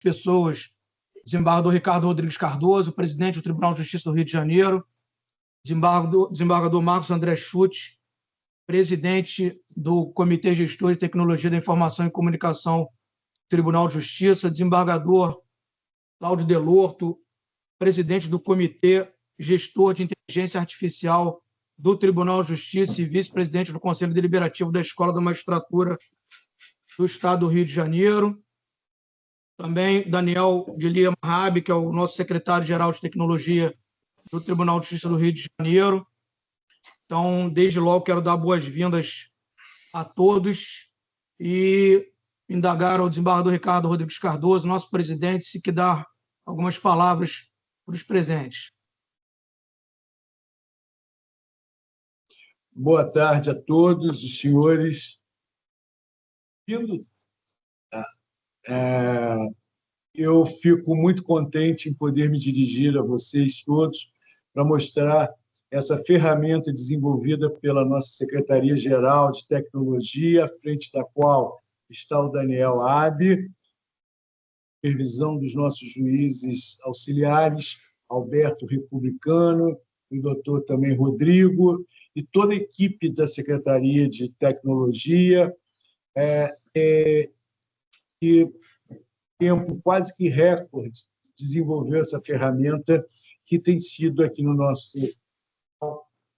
pessoas: desembargador Ricardo Rodrigues Cardoso, presidente do Tribunal de Justiça do Rio de Janeiro; desembargador Marcos André Schutte, presidente do Comitê Gestor de Tecnologia da Informação e Comunicação do Tribunal de Justiça; desembargador Cláudio Delorto, presidente do Comitê Gestor de Inteligência Artificial do Tribunal de Justiça e vice-presidente do Conselho Deliberativo da Escola da Magistratura do Estado do Rio de Janeiro. Também Daniel de Lia Mahab, que é o nosso secretário-geral de Tecnologia do Tribunal de Justiça do Rio de Janeiro. Então, desde logo, quero dar boas-vindas a todos e indagar ao desembargador Ricardo Rodrigues Cardoso, nosso presidente, se quiser dar algumas palavras para os presentes. Boa tarde a todos os senhores. Eu fico muito contente em poder me dirigir a vocês todos para mostrar essa ferramenta desenvolvida pela nossa Secretaria-Geral de Tecnologia, à frente da qual está o Daniel Abi, supervisão dos nossos juízes auxiliares, Alberto Republicano, o doutor também Rodrigo, e toda a equipe da Secretaria de Tecnologia, que tempo quase que recorde desenvolveu essa ferramenta que tem sido aqui no nosso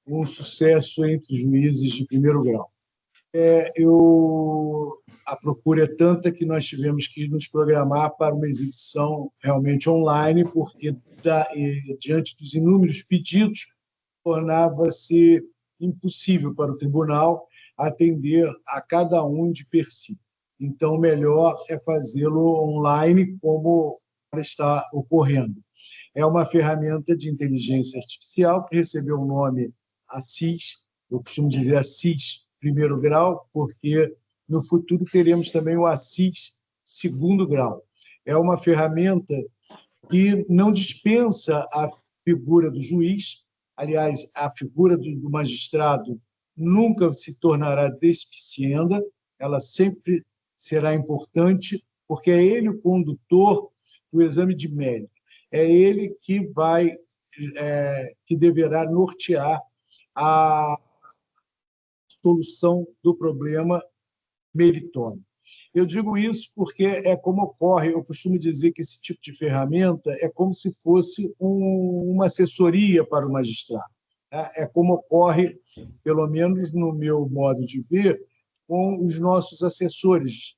um sucesso entre juízes de primeiro grau. A procura é tanta que nós tivemos que nos programar para uma exibição realmente online, porque, diante dos inúmeros pedidos, tornava-se impossível para o tribunal atender a cada um de per si. Então, o melhor é fazê-lo online, como está ocorrendo. É uma ferramenta de inteligência artificial que recebeu o nome ASIS, eu costumo dizer ASIS primeiro grau, porque no futuro teremos também o ASIS segundo grau. É uma ferramenta que não dispensa a figura do juiz, aliás, a figura do magistrado nunca se tornará despicienda, ela sempre será importante, porque é ele o condutor do exame de mérito, é ele que que deverá nortear a solução do problema meritório. Eu digo isso porque é como ocorre, eu costumo dizer que esse tipo de ferramenta é como se fosse uma assessoria para o magistrado. É como ocorre, pelo menos no meu modo de ver, com os nossos assessores,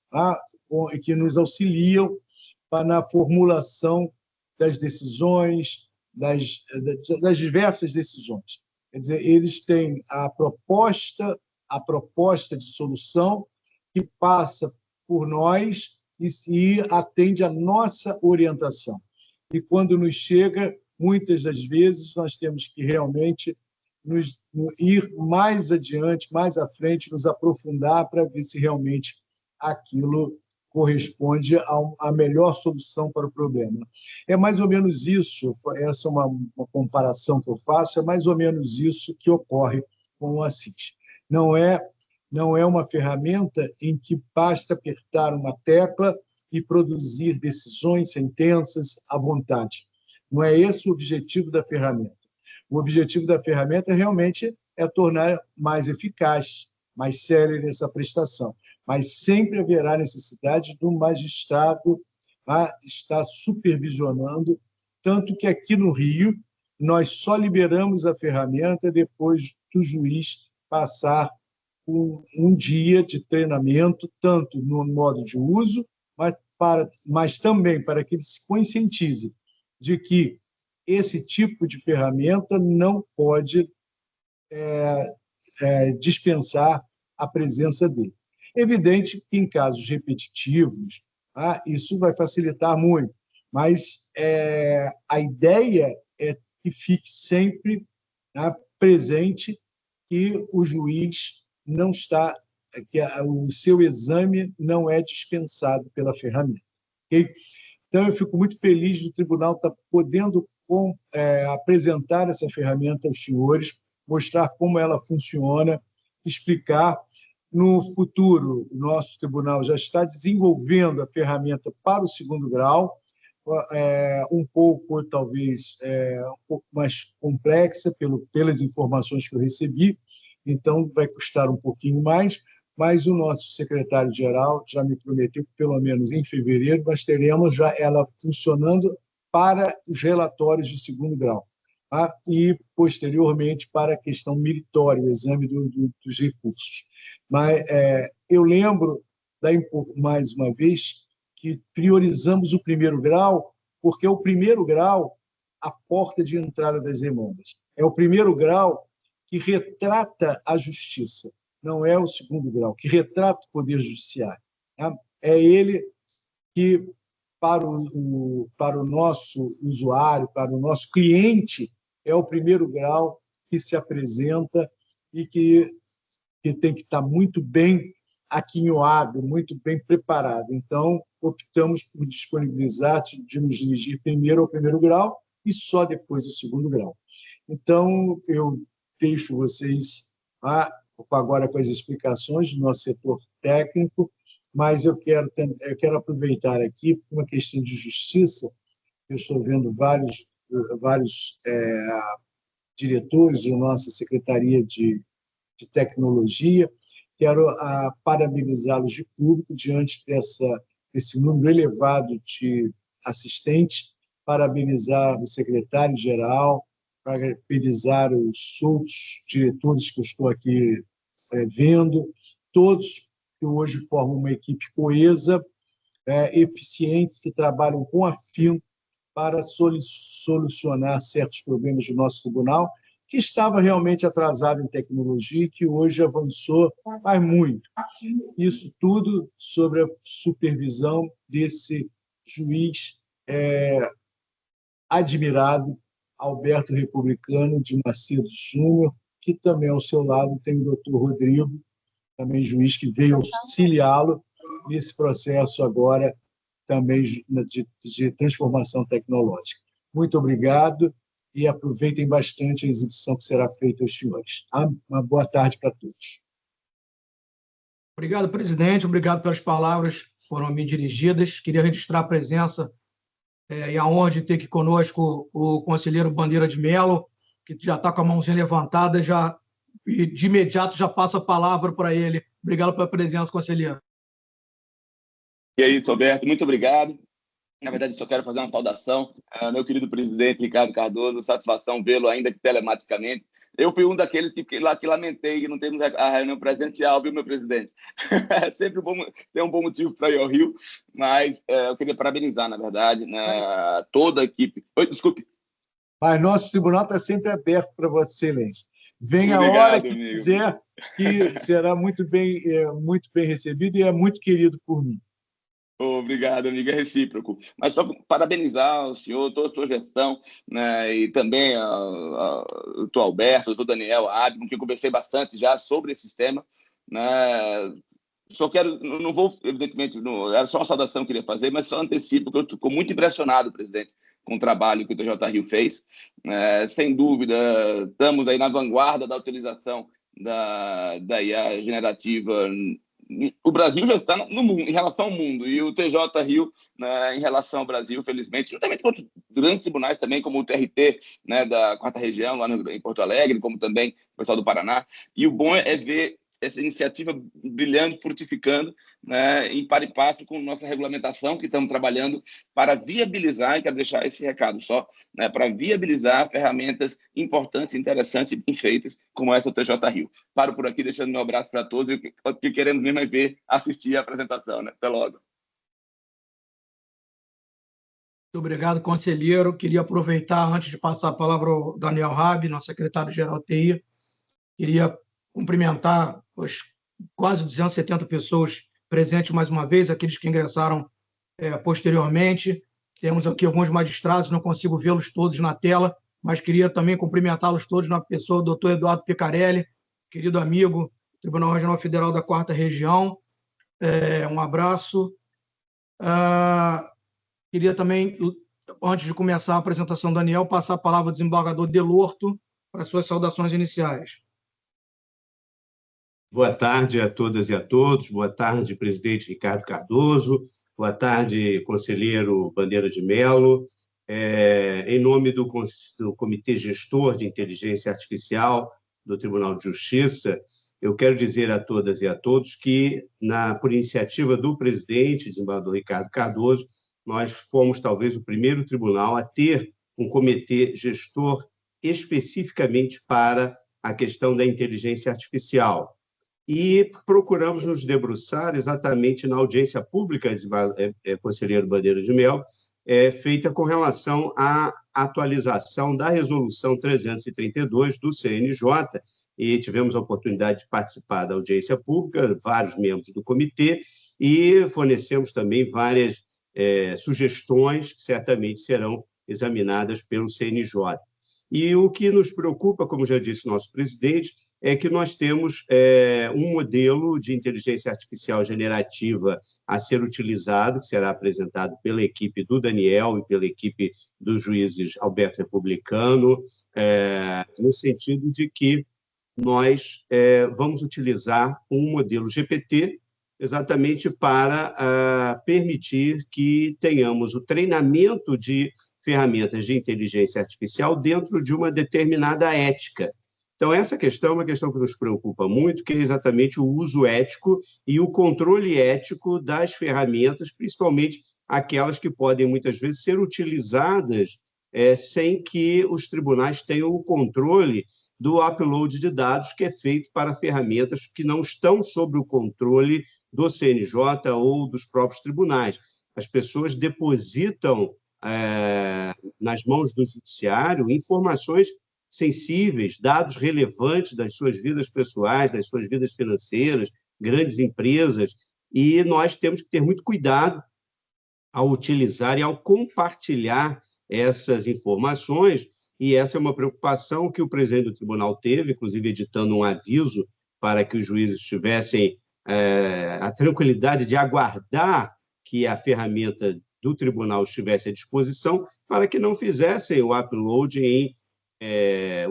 que nos auxiliam na formulação das decisões, das diversas decisões. Quer dizer, eles têm a proposta de solução que passa por nós e atende à nossa orientação. E, quando nos chega, muitas das vezes, nós temos que realmente ir mais adiante, mais à frente, nos aprofundar para ver se realmente aquilo corresponde à melhor solução para o problema. É mais ou menos isso, essa é uma comparação que eu faço, é mais ou menos isso que ocorre com o ASIS. Não é uma ferramenta em que basta apertar uma tecla e produzir decisões, sentenças à vontade. Não é esse o objetivo da ferramenta. O objetivo da ferramenta realmente é tornar mais eficaz, mais célere essa prestação. Mas sempre haverá necessidade do magistrado estar supervisionando, tanto que aqui no Rio nós só liberamos a ferramenta depois do juiz passar um dia de treinamento, tanto no modo de uso, mas também para que ele se conscientize de que esse tipo de ferramenta não pode dispensar a presença dele. Evidente que, em casos repetitivos, isso vai facilitar muito, mas a ideia é que fique sempre presente que o juiz não está, que o seu exame não é dispensado pela ferramenta. Okay? Então, eu fico muito feliz do tribunal estar podendo apresentar essa ferramenta aos senhores, mostrar como ela funciona, explicar No futuro, o nosso tribunal já está desenvolvendo a ferramenta para o segundo grau, um pouco, talvez, um pouco mais complexa pelas informações que eu recebi, então vai custar um pouquinho mais, mas o nosso secretário-geral já me prometeu que, pelo menos em fevereiro, nós teremos já ela funcionando para os relatórios de segundo grau, tá? E, posteriormente, para a questão meritória, o exame dos recursos. Mas eu lembro, mais uma vez, que priorizamos o primeiro grau, porque é o primeiro grau a porta de entrada das demandas. É o primeiro grau que retrata a justiça, não é o segundo grau, que retrata o Poder Judiciário. Tá? É ele que, para o nosso usuário, para o nosso cliente, é o primeiro grau que se apresenta e que tem que estar muito bem aquinhoado, muito bem preparado. Então, optamos por disponibilizar, de nos dirigir primeiro ao primeiro grau e só depois ao segundo grau. Então, eu deixo vocês agora com as explicações do nosso setor técnico, mas eu quero aproveitar aqui uma questão de justiça. Eu estou vendo vários diretores da nossa Secretaria de Tecnologia. Quero parabenizá-los de público diante desse número elevado de assistentes, parabenizar o secretário-geral, parabenizar os outros diretores que eu estou aqui vendo, todos que hoje formam uma equipe coesa, eficiente, que trabalham com afinco para solucionar certos problemas do nosso tribunal, que estava realmente atrasado em tecnologia e que hoje avançou, mas muito. Isso tudo sobre a supervisão desse juiz admirado, Alberto Republicano de Macedo Júnior, que também ao seu lado tem o doutor Rodrigo, também juiz que veio auxiliá-lo nesse processo agora também de transformação tecnológica. Muito obrigado e aproveitem bastante a exibição que será feita aos senhores. Uma boa tarde para todos. Obrigado, presidente. Obrigado pelas palavras que foram a mim dirigidas. Queria registrar a presença e a honra de ter aqui conosco o conselheiro Bandeira de Mello, que já está com a mãozinha levantada, e de imediato já passo a palavra para ele. Obrigado pela presença, conselheiro. E aí, Roberto, muito obrigado. Na verdade, só quero fazer uma saudação ao meu querido presidente Ricardo Cardoso, satisfação vê-lo ainda que telematicamente. Eu fui um daqueles que lamentei que não temos a reunião presencial, viu, meu presidente? É sempre bom ter um bom motivo para ir ao Rio, mas eu queria parabenizar, na verdade, toda a equipe. Oi, desculpe. Mas nosso tribunal está sempre aberto para Vossa Excelência. Venha a hora que quiser, que será muito bem recebido e é muito querido por mim. Obrigado, amigo, é recíproco. Mas só parabenizar o senhor, toda a sua gestão, né, e também o doutor Alberto, o doutor Daniel, a Abby, com quem eu conversei bastante já sobre esse tema. Né, só quero, não vou, evidentemente, era só uma saudação que eu queria fazer, mas só antecipo, porque eu estou muito impressionado, presidente, com o trabalho que o TJ Rio fez. Sem dúvida, estamos aí na vanguarda da utilização da IA generativa. O Brasil já está no mundo, em relação ao mundo, e o TJ Rio, né, em relação ao Brasil, felizmente, juntamente com outros grandes tribunais também, como o TRT, né, da 4ª Região, lá em Porto Alegre, como também o pessoal do Paraná. E o bom é ver essa iniciativa brilhando, frutificando, né, em par e passo com nossa regulamentação, que estamos trabalhando para viabilizar, e quero deixar esse recado só, né, para viabilizar ferramentas importantes, interessantes e bem feitas, como essa do TJ Rio. Paro por aqui, deixando meu abraço para todos, e o que queremos mesmo é ver, assistir a apresentação. Né? Até logo. Muito obrigado, conselheiro. Queria aproveitar, antes de passar a palavra ao Daniel Rabi, nosso secretário-geral TI, queria cumprimentar as quase 270 pessoas presentes mais uma vez, aqueles que ingressaram posteriormente. Temos aqui alguns magistrados, não consigo vê-los todos na tela, mas queria também cumprimentá-los todos na pessoa do doutor Eduardo Picarelli, querido amigo, Tribunal Regional Federal da 4ª Região. Um abraço. Queria também, antes de começar a apresentação do Daniel, passar a palavra ao desembargador Delorto para suas saudações iniciais. Boa tarde a todas e a todos. Boa tarde, presidente Ricardo Cardoso. Boa tarde, conselheiro Bandeira de Mello. Em nome do Comitê Gestor de Inteligência Artificial do Tribunal de Justiça, eu quero dizer a todas e a todos que, por iniciativa do presidente, desembargador Ricardo Cardoso, nós fomos talvez o primeiro tribunal a ter um comitê gestor especificamente para a questão da inteligência artificial. E procuramos nos debruçar exatamente na audiência pública, conselheiro Bandeira de Mello, feita com relação à atualização da Resolução 332 do CNJ, e tivemos a oportunidade de participar da audiência pública, vários membros do comitê, e fornecemos também várias sugestões que certamente serão examinadas pelo CNJ. E o que nos preocupa, como já disse o nosso presidente, é que nós temos um modelo de inteligência artificial generativa a ser utilizado, que será apresentado pela equipe do Daniel e pela equipe dos juízes Alberto Republicano, no sentido de que nós vamos utilizar um modelo GPT exatamente para permitir que tenhamos o treinamento de ferramentas de inteligência artificial dentro de uma determinada ética. Então, essa questão é uma questão que nos preocupa muito, que é exatamente o uso ético e o controle ético das ferramentas, principalmente aquelas que podem, muitas vezes, ser utilizadas sem que os tribunais tenham o controle do upload de dados que é feito para ferramentas que não estão sob o controle do CNJ ou dos próprios tribunais. As pessoas depositam nas mãos do judiciário informações sensíveis, dados relevantes das suas vidas pessoais, das suas vidas financeiras, grandes empresas, e nós temos que ter muito cuidado ao utilizar e ao compartilhar essas informações, e essa é uma preocupação que o presidente do tribunal teve, inclusive editando um aviso para que os juízes tivessem a tranquilidade de aguardar que a ferramenta do tribunal estivesse à disposição, para que não fizessem o upload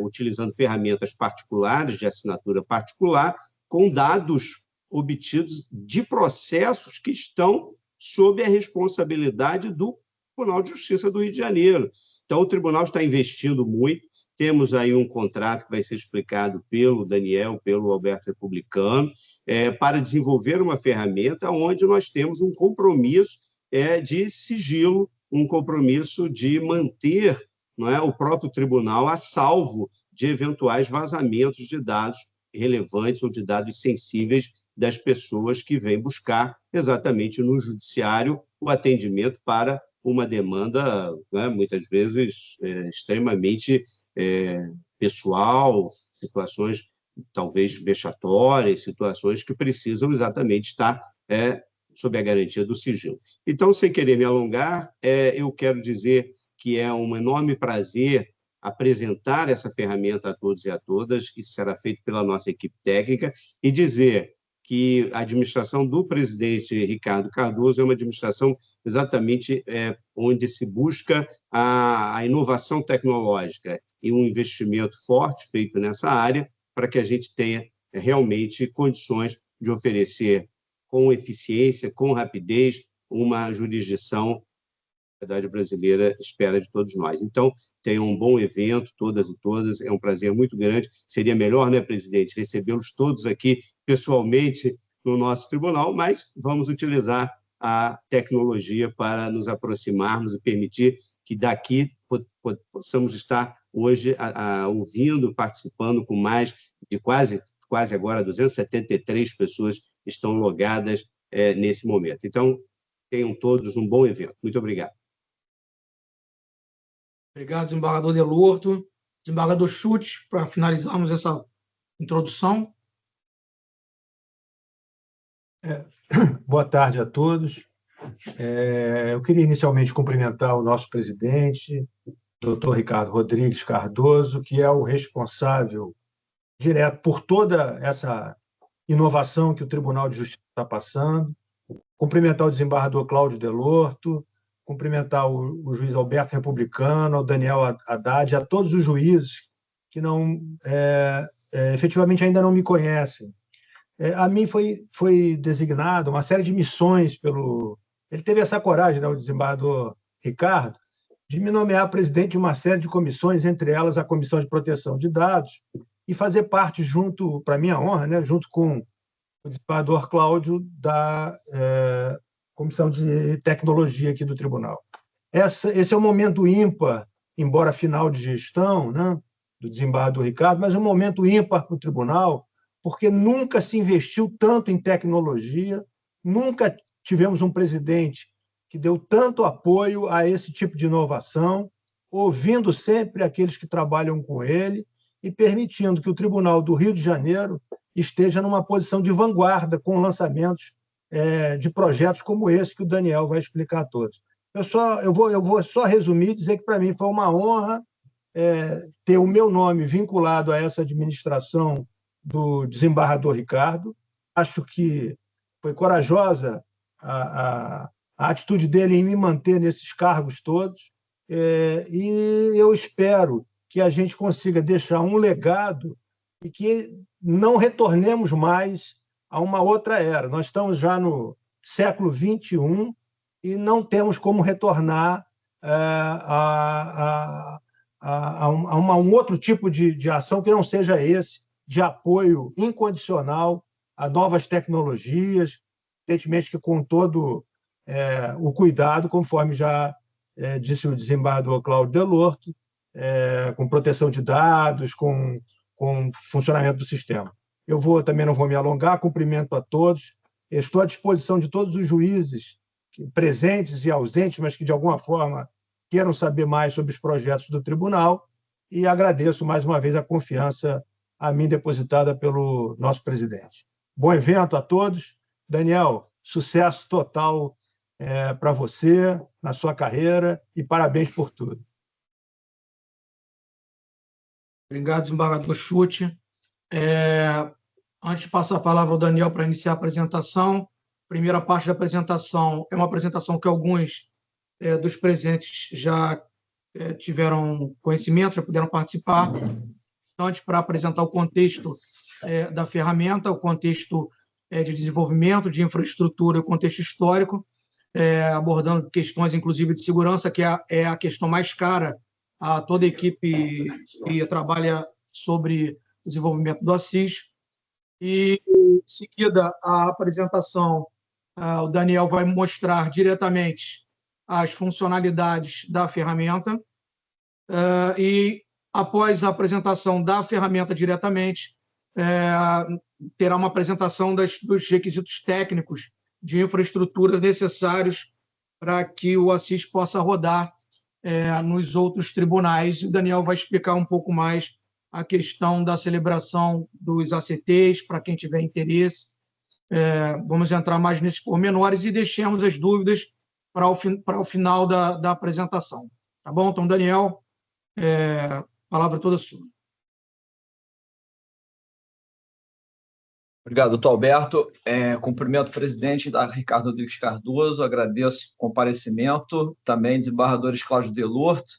utilizando ferramentas particulares, de assinatura particular, com dados obtidos de processos que estão sob a responsabilidade do Tribunal de Justiça do Rio de Janeiro. Então, o tribunal está investindo muito, temos aí um contrato que vai ser explicado pelo Daniel, pelo Alberto Republicano, para desenvolver uma ferramenta onde nós temos um compromisso de sigilo, um compromisso de manter o próprio tribunal a salvo de eventuais vazamentos de dados relevantes ou de dados sensíveis das pessoas que vêm buscar exatamente no judiciário o atendimento para uma demanda, muitas vezes, extremamente pessoal, situações talvez vexatórias, situações que precisam exatamente estar sob a garantia do sigilo. Então, sem querer me alongar, eu quero dizer que é um enorme prazer apresentar essa ferramenta a todos e a todas, isso será feito pela nossa equipe técnica, e dizer que a administração do presidente Ricardo Cardoso é uma administração exatamente onde se busca a inovação tecnológica e um investimento forte feito nessa área para que a gente tenha realmente condições de oferecer com eficiência, com rapidez, uma jurisdição a sociedade brasileira espera de todos nós. Então, tenham um bom evento, todas e todas, é um prazer muito grande. Seria melhor, né, presidente, recebê-los todos aqui pessoalmente no nosso tribunal, mas vamos utilizar a tecnologia para nos aproximarmos e permitir que daqui possamos estar hoje ouvindo, participando com mais de quase agora 273 pessoas estão logadas nesse momento. Então, tenham todos um bom evento. Muito obrigado. Obrigado, desembargador Delorto. Desembargador Schutt, para finalizarmos essa introdução. Boa tarde a todos. Eu queria inicialmente cumprimentar o nosso presidente, doutor Ricardo Rodrigues Cardoso, que é o responsável direto por toda essa inovação que o Tribunal de Justiça está passando. Cumprimentar o desembargador Cláudio Delorto, cumprimentar o juiz Alberto Republicano, o Daniel Haddad, a todos os juízes que efetivamente ainda não me conhecem. a mim foi designado uma série de missões pelo... Ele teve essa coragem, né, o desembargador Ricardo, de me nomear presidente de uma série de comissões, entre elas a Comissão de Proteção de Dados, e fazer parte, junto, para minha honra, né, junto com o desembargador Cláudio, da Comissão de Tecnologia aqui do Tribunal. Esse é um momento ímpar, embora final de gestão, né, do desembargador Ricardo, mas um momento ímpar para o Tribunal, porque nunca se investiu tanto em tecnologia, nunca tivemos um presidente que deu tanto apoio a esse tipo de inovação, ouvindo sempre aqueles que trabalham com ele e permitindo que o Tribunal do Rio de Janeiro esteja numa posição de vanguarda com lançamentos de projetos como esse que o Daniel vai explicar a todos. Eu vou só resumir e dizer que, para mim, foi uma honra ter o meu nome vinculado a essa administração do desembargador Ricardo. Acho que foi corajosa a atitude dele em me manter nesses cargos todos, e eu espero que a gente consiga deixar um legado e que não retornemos mais a uma outra era. Nós estamos já no século XXI e não temos como retornar a um outro tipo de ação que não seja esse, de apoio incondicional a novas tecnologias, evidentemente que com todo o cuidado, conforme já disse o desembargador Cláudio Delorto, com proteção de dados, com funcionamento do sistema. Também não vou me alongar, cumprimento a todos, estou à disposição de todos os juízes presentes e ausentes, mas que de alguma forma queiram saber mais sobre os projetos do tribunal, e agradeço mais uma vez a confiança a mim depositada pelo nosso presidente. Bom evento a todos. Daniel, sucesso total para você, na sua carreira, e parabéns por tudo. Obrigado, desembargador Schutte. Antes de passar a palavra ao Daniel para iniciar a apresentação, a primeira parte da apresentação é uma apresentação que alguns dos presentes já tiveram conhecimento, já puderam participar. Antes, para apresentar o contexto da ferramenta, o contexto de desenvolvimento, de infraestrutura e o contexto histórico, abordando questões, inclusive, de segurança, que é a questão mais cara a toda a equipe que trabalha sobre o desenvolvimento do Assis. E, em seguida, a apresentação, o Daniel vai mostrar diretamente as funcionalidades da ferramenta, e, após a apresentação da ferramenta diretamente, terá uma apresentação dos requisitos técnicos de infraestrutura necessários para que o Assis possa rodar nos outros tribunais. O Daniel vai explicar um pouco mais a questão da celebração dos ACTs, para quem tiver interesse. Vamos entrar mais nesses pormenores e deixemos as dúvidas para o final da apresentação. Tá bom? Então, Daniel, a palavra toda sua. Obrigado, doutor Alberto. Cumprimento o presidente Ricardo Rodrigues Cardoso, agradeço o comparecimento, também desembargadores Cláudio Delorto,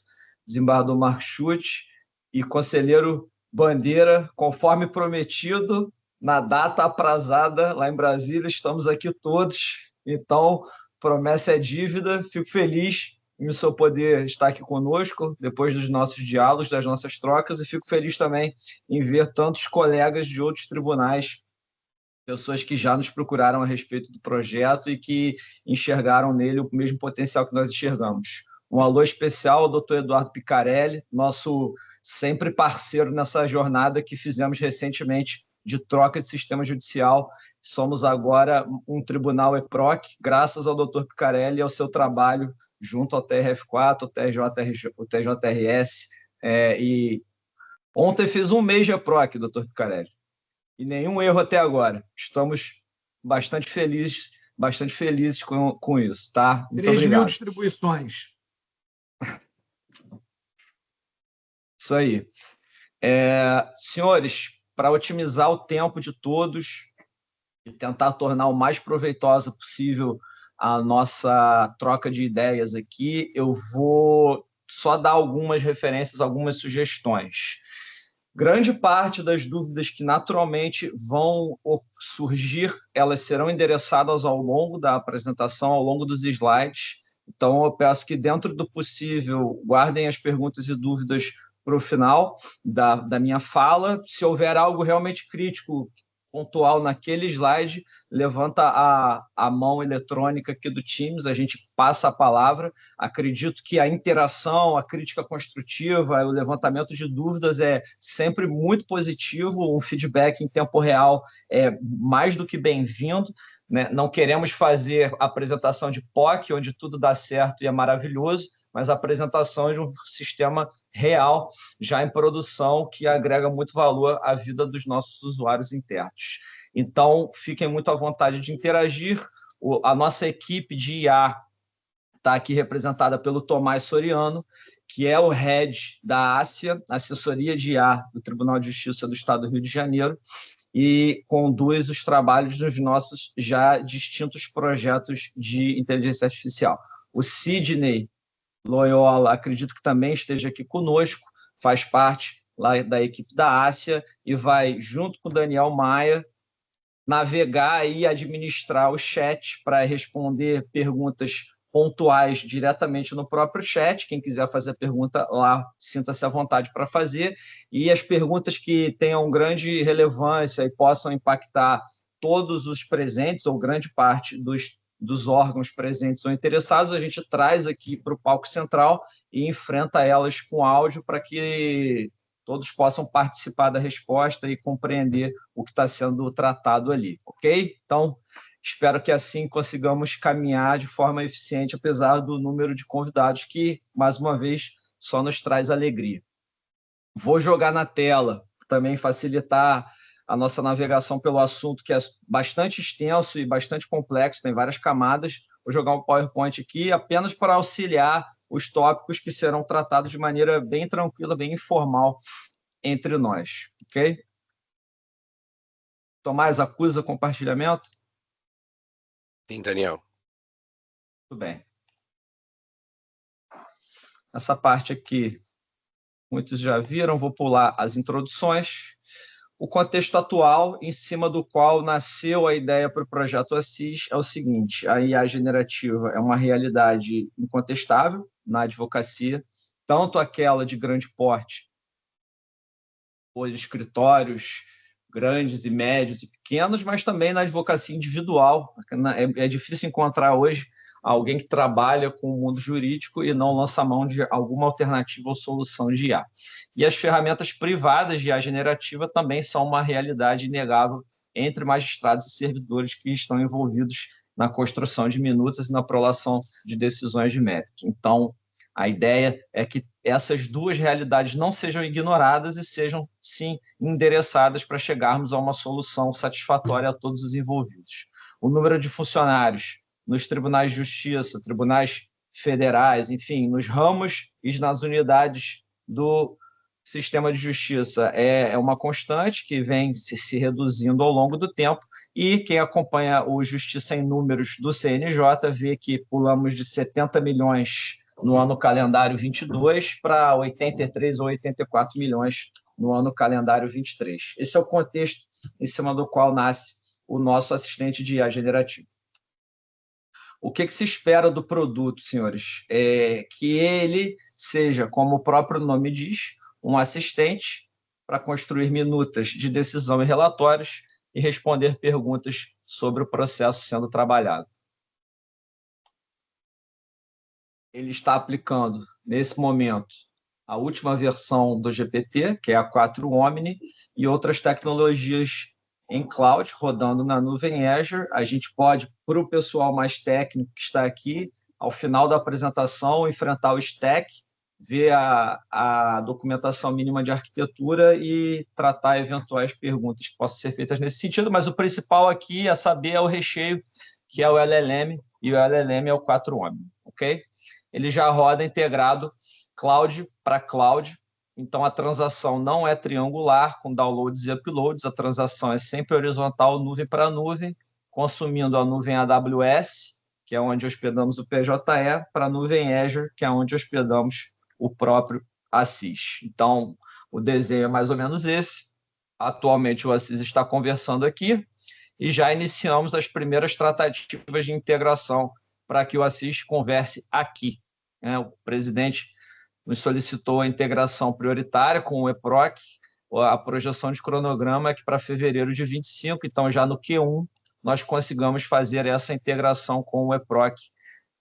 desembargador Marcos Schutte e conselheiro Bandeira, conforme prometido, na data aprazada lá em Brasília, estamos aqui todos, então, promessa é dívida, fico feliz em o senhor poder estar aqui conosco, depois dos nossos diálogos, das nossas trocas, e fico feliz também em ver tantos colegas de outros tribunais, pessoas que já nos procuraram a respeito do projeto e que enxergaram nele o mesmo potencial que nós enxergamos. Um alô especial ao doutor Eduardo Picarelli, nosso sempre parceiro nessa jornada que fizemos recentemente de troca de sistema judicial. Somos agora um tribunal EPROC, graças ao doutor Picarelli e ao seu trabalho junto ao TRF4, o TJRS. E ontem fiz um mês de EPROC, doutor Picarelli, e nenhum erro até agora. Estamos bastante felizes com isso, tá? Muito 3.000 distribuições. Isso aí. Senhores, para otimizar o tempo de todos e tentar tornar o mais proveitosa possível a nossa troca de ideias aqui, eu vou só dar algumas referências, algumas sugestões. Grande parte das dúvidas que naturalmente vão surgir, elas serão endereçadas ao longo da apresentação, ao longo dos slides. Então, eu peço que, dentro do possível, guardem as perguntas e dúvidas para o final da minha fala. Se houver algo realmente crítico, pontual naquele slide, levanta a mão eletrônica aqui do Teams, a gente passa a palavra. Acredito que a interação, a crítica construtiva, o levantamento de dúvidas é sempre muito positivo, um feedback em tempo real é mais do que bem-vindo, né? Não queremos fazer apresentação de POC, onde tudo dá certo e é maravilhoso, mas a apresentação de um sistema real, já em produção, que agrega muito valor à vida dos nossos usuários internos. Então, fiquem muito à vontade de interagir. A nossa equipe de IA está aqui representada pelo Tomás Soriano, que é o head da ASIA, Assessoria de IA do Tribunal de Justiça do Estado do Rio de Janeiro, e conduz os trabalhos dos nossos já distintos projetos de inteligência artificial. O Sidney Loyola, acredito que também esteja aqui conosco, faz parte lá da equipe da Ásia e vai, junto com o Daniel Maia, navegar e administrar o chat para responder perguntas pontuais diretamente no próprio chat. Quem quiser fazer pergunta lá, sinta-se à vontade para fazer. E as perguntas que tenham grande relevância e possam impactar todos os presentes, ou grande parte dos órgãos presentes ou interessados, a gente traz aqui para o palco central e enfrenta elas com áudio para que todos possam participar da resposta e compreender o que está sendo tratado ali, ok? Então, espero que assim consigamos caminhar de forma eficiente, apesar do número de convidados que, mais uma vez, só nos traz alegria. Vou jogar na tela, também facilitar a nossa navegação pelo assunto, que é bastante extenso e bastante complexo, tem várias camadas. Vou jogar um PowerPoint aqui apenas para auxiliar os tópicos que serão tratados de maneira bem tranquila, bem informal entre nós, ok? Tomás, acusa compartilhamento? Sim, Daniel. Tudo bem. Essa parte aqui, muitos já viram, vou pular as introduções. O contexto atual, em cima do qual nasceu a ideia para o projeto Assis, é o seguinte: a IA generativa é uma realidade incontestável na advocacia, tanto aquela de grande porte, os escritórios grandes e médios e pequenos, mas também na advocacia individual. É difícil encontrar hoje alguém que trabalha com o mundo jurídico e não lança mão de alguma alternativa ou solução de IA. E as ferramentas privadas de IA generativa também são uma realidade inegável entre magistrados e servidores que estão envolvidos na construção de minutas e na prolação de decisões de mérito. Então, a ideia é que essas duas realidades não sejam ignoradas e sejam, sim, endereçadas para chegarmos a uma solução satisfatória a todos os envolvidos. O número de funcionários nos tribunais de justiça, tribunais federais, enfim, nos ramos e nas unidades do sistema de justiça é uma constante que vem se reduzindo ao longo do tempo, e quem acompanha o Justiça em Números do CNJ vê que pulamos de 70 milhões no ano calendário 22 para 83 ou 84 milhões no ano calendário 23. Esse é o contexto em cima do qual nasce o nosso assistente de IA generativo. O que se espera do produto, senhores? É que ele seja, como o próprio nome diz, um assistente para construir minutas de decisão e relatórios e responder perguntas sobre o processo sendo trabalhado. Ele está aplicando, nesse momento, a última versão do GPT, que é a 4 Omni, e outras tecnologias em cloud, rodando na nuvem Azure. A gente pode, para o pessoal mais técnico que está aqui, ao final da apresentação, enfrentar o stack, ver a documentação mínima de arquitetura e tratar eventuais perguntas que possam ser feitas nesse sentido, mas o principal aqui é saber o recheio, que é o LLM, e o LLM é o 4 Omni, ok? Ele já roda integrado cloud para cloud, então a transação não é triangular, com downloads e uploads, a transação é sempre horizontal, nuvem para nuvem, consumindo a nuvem AWS, que é onde hospedamos o PJE, para a nuvem Azure, que é onde hospedamos o próprio Assis. Então, o desenho é mais ou menos esse. Atualmente, o Assis está conversando aqui e já iniciamos as primeiras tratativas de integração para que o Assis converse aqui. O presidente nos solicitou a integração prioritária com o EPROC, a projeção de cronograma é que para fevereiro de 25, então já no Q1, nós consigamos fazer essa integração com o EPROC,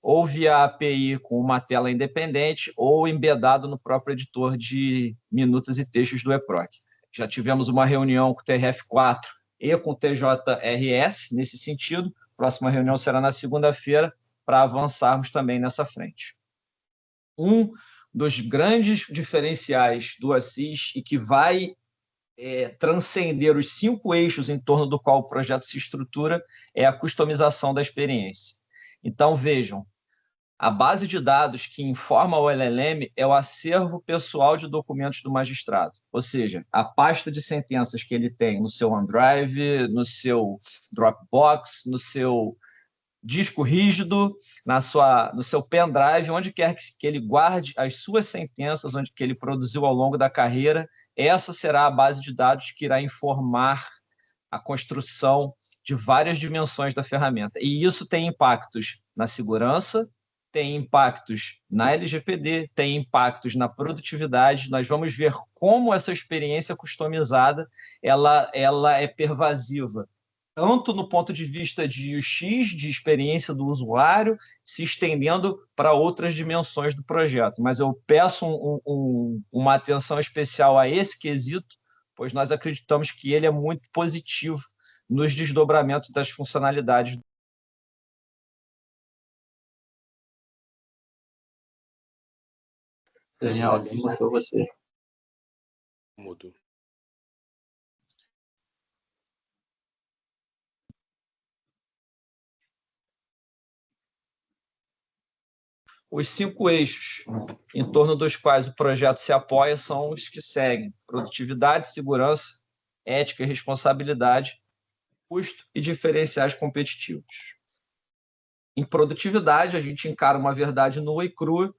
ou via API com uma tela independente, ou embedado no próprio editor de minutas e textos do EPROC. Já tivemos uma reunião com o TRF4 e com o TJRS nesse sentido. A próxima reunião será na segunda-feira, para avançarmos também nessa frente. Um dos grandes diferenciais do Assis e que vai transcender os 5 eixos em torno do qual o projeto se estrutura é a customização da experiência. Então, vejam, a base de dados que informa o LLM é o acervo pessoal de documentos do magistrado, ou seja, a pasta de sentenças que ele tem no seu OneDrive, no seu Dropbox, no seu disco rígido, no seu pendrive, onde quer que ele guarde as suas sentenças, onde que ele produziu ao longo da carreira. Essa será a base de dados que irá informar a construção de várias dimensões da ferramenta. E isso tem impactos na segurança, tem impactos na LGPD, tem impactos na produtividade. Nós vamos ver como essa experiência customizada ela é pervasiva, tanto no ponto de vista de UX, de experiência do usuário, se estendendo para outras dimensões do projeto. Mas eu peço uma atenção especial a esse quesito, pois nós acreditamos que ele é muito positivo nos desdobramentos das funcionalidades. Daniel, alguém botou você? Mudo. Os 5 eixos em torno dos quais o projeto se apoia são os que seguem: produtividade, segurança, ética e responsabilidade, custo e diferenciais competitivos. Em produtividade, a gente encara uma verdade nua e crua: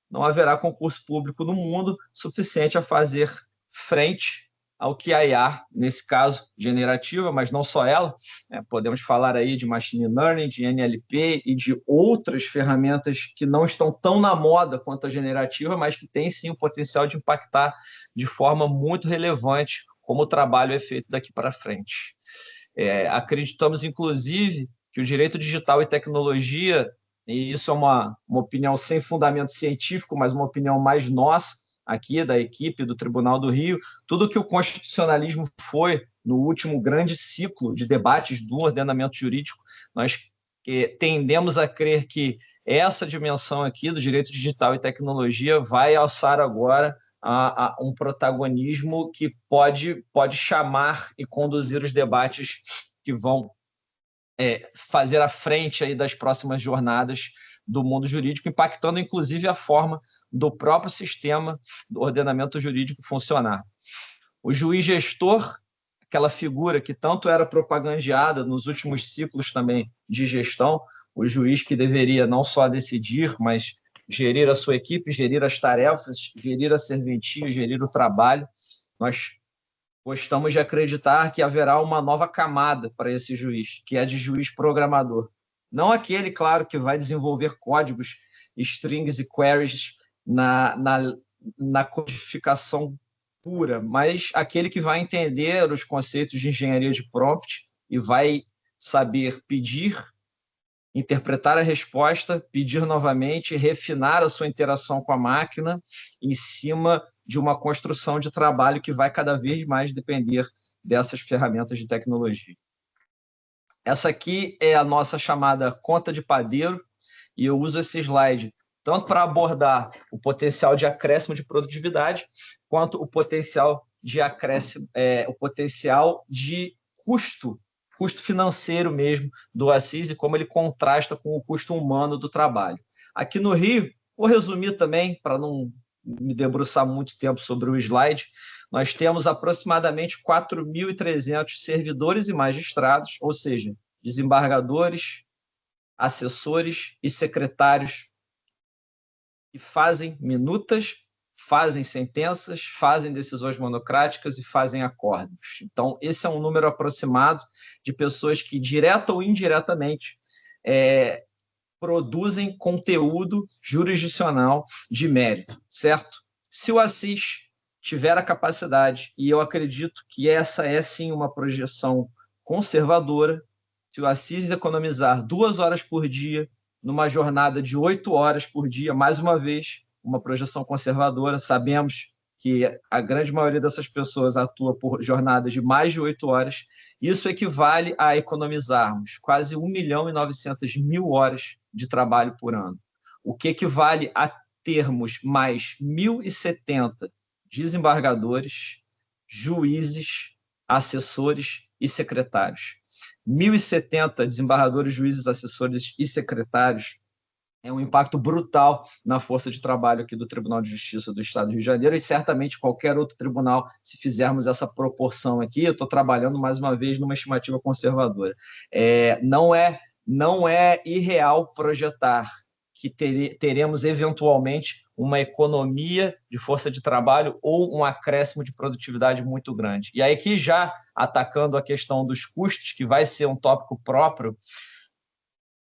não haverá concurso público no mundo suficiente a fazer frente ao que a IA, nesse caso generativa, mas não só ela, podemos falar aí de machine learning, de NLP e de outras ferramentas que não estão tão na moda quanto a generativa, mas que têm sim o potencial de impactar de forma muito relevante como o trabalho é feito daqui para frente. Acreditamos, inclusive, que o direito digital e tecnologia, e isso é uma opinião sem fundamento científico, mas uma opinião mais nossa, aqui da equipe do Tribunal do Rio, tudo que o constitucionalismo foi no último grande ciclo de debates do ordenamento jurídico, nós tendemos a crer que essa dimensão aqui do direito digital e tecnologia vai alçar agora a um protagonismo que pode chamar e conduzir os debates que vão fazer a frente aí das próximas jornadas do mundo jurídico, impactando inclusive a forma do próprio sistema do ordenamento jurídico funcionar. O juiz gestor, aquela figura que tanto era propagandeada nos últimos ciclos também de gestão, o juiz que deveria não só decidir, mas gerir a sua equipe, gerir as tarefas, gerir a serventia, gerir o trabalho. Nós gostamos de acreditar que haverá uma nova camada para esse juiz, que é de juiz programador. Não aquele, claro, que vai desenvolver códigos, strings e queries na codificação pura, mas aquele que vai entender os conceitos de engenharia de prompt e vai saber pedir, interpretar a resposta, pedir novamente, refinar a sua interação com a máquina em cima de uma construção de trabalho que vai cada vez mais depender dessas ferramentas de tecnologia. Essa aqui é a nossa chamada conta de padeiro, e eu uso esse slide tanto para abordar o potencial de acréscimo de produtividade, quanto o potencial de acréscimo, o potencial de custo financeiro mesmo do Assis e como ele contrasta com o custo humano do trabalho. Aqui no Rio, vou resumir também, para não me debruçar muito tempo sobre o slide, nós temos aproximadamente 4.300 servidores e magistrados, ou seja, desembargadores, assessores e secretários que fazem minutas, fazem sentenças, fazem decisões monocráticas e fazem acordos. Então, esse é um número aproximado de pessoas que, direta ou indiretamente, produzem conteúdo jurisdicional de mérito, certo? Se o Assis tiver a capacidade, e eu acredito que essa é sim uma projeção conservadora, se o Assis economizar 2 horas por dia, numa jornada de 8 horas por dia, mais uma vez, uma projeção conservadora, sabemos que a grande maioria dessas pessoas atua por jornadas de mais de 8 horas, isso equivale a economizarmos quase 1.900.000 horas de trabalho por ano, o que equivale a termos mais 1.070 desembargadores, juízes, assessores e secretários. 1.070 desembargadores, juízes, assessores e secretários é um impacto brutal na força de trabalho aqui do Tribunal de Justiça do Estado do Rio de Janeiro e certamente qualquer outro tribunal, se fizermos essa proporção aqui. Eu estou trabalhando, mais uma vez, numa estimativa conservadora. Não é irreal projetar que teremos, eventualmente, uma economia de força de trabalho ou um acréscimo de produtividade muito grande. E aí, aqui já atacando a questão dos custos, que vai ser um tópico próprio,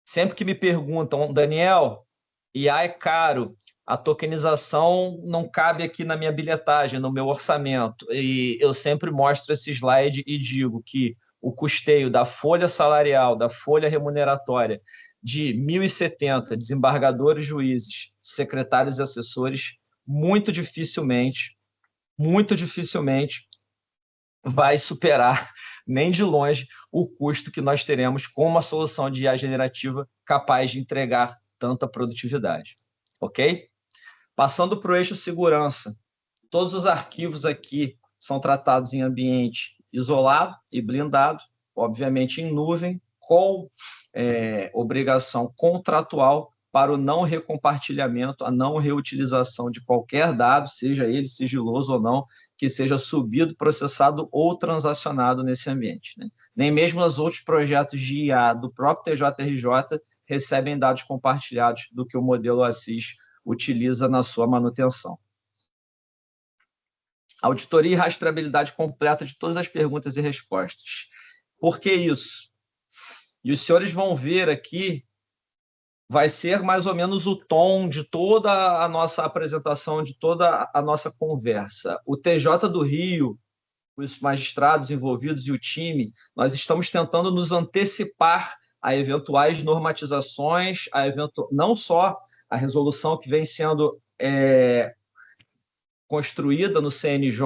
sempre que me perguntam, Daniel, IA é caro, a tokenização não cabe aqui na minha bilhetagem, no meu orçamento, e eu sempre mostro esse slide e digo que o custeio da folha salarial, da folha remuneratória de 1.070 desembargadores, juízes, secretários e assessores, muito dificilmente vai superar, nem de longe, o custo que nós teremos com uma solução de IA generativa capaz de entregar tanta produtividade. Ok? Passando para o eixo segurança, todos os arquivos aqui são tratados em ambiente isolado e blindado, obviamente em nuvem, com obrigação contratual para o não recompartilhamento, a não reutilização de qualquer dado, seja ele sigiloso ou não, que seja subido, processado ou transacionado nesse ambiente, né? Nem mesmo os outros projetos de IA do próprio TJRJ recebem dados compartilhados do que o modelo Assis utiliza na sua manutenção. Auditoria e rastreabilidade completa de todas as perguntas e respostas. Por que isso? E os senhores vão ver aqui, vai ser mais ou menos o tom de toda a nossa apresentação, de toda a nossa conversa. O TJ do Rio, os magistrados envolvidos e o time, nós estamos tentando nos antecipar a eventuais normatizações, não só a resolução que vem sendo construída no CNJ,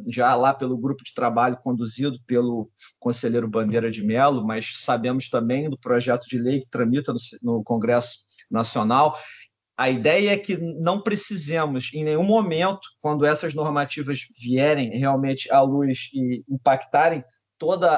já lá pelo grupo de trabalho conduzido pelo conselheiro Bandeira de Mello, mas sabemos também do projeto de lei que tramita no Congresso Nacional. A ideia é que não precisemos, em nenhum momento, quando essas normativas vierem realmente à luz e impactarem todo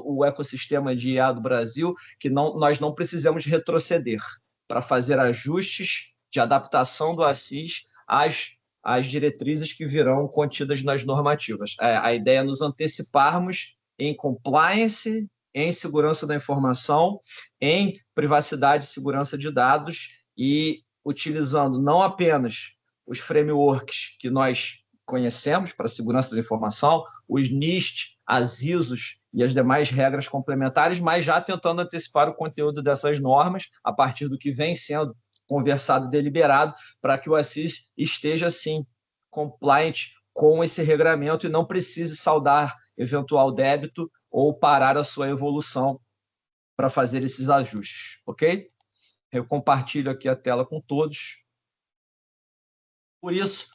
o ecossistema de IA do Brasil, que nós não precisamos retroceder para fazer ajustes de adaptação do Assis às diretrizes que virão contidas nas normativas. A ideia é nos anteciparmos em compliance, em segurança da informação, em privacidade e segurança de dados e utilizando não apenas os frameworks que nós conhecemos para segurança da informação, os NIST, as ISOs e as demais regras complementares, mas já tentando antecipar o conteúdo dessas normas a partir do que vem sendo conversado e deliberado, para que o Assis esteja, sim, compliant com esse regramento e não precise saldar eventual débito ou parar a sua evolução para fazer esses ajustes, ok? Eu compartilho aqui a tela com todos. Por isso,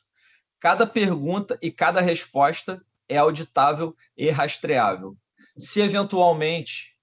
cada pergunta e cada resposta é auditável e rastreável. Se, eventualmente,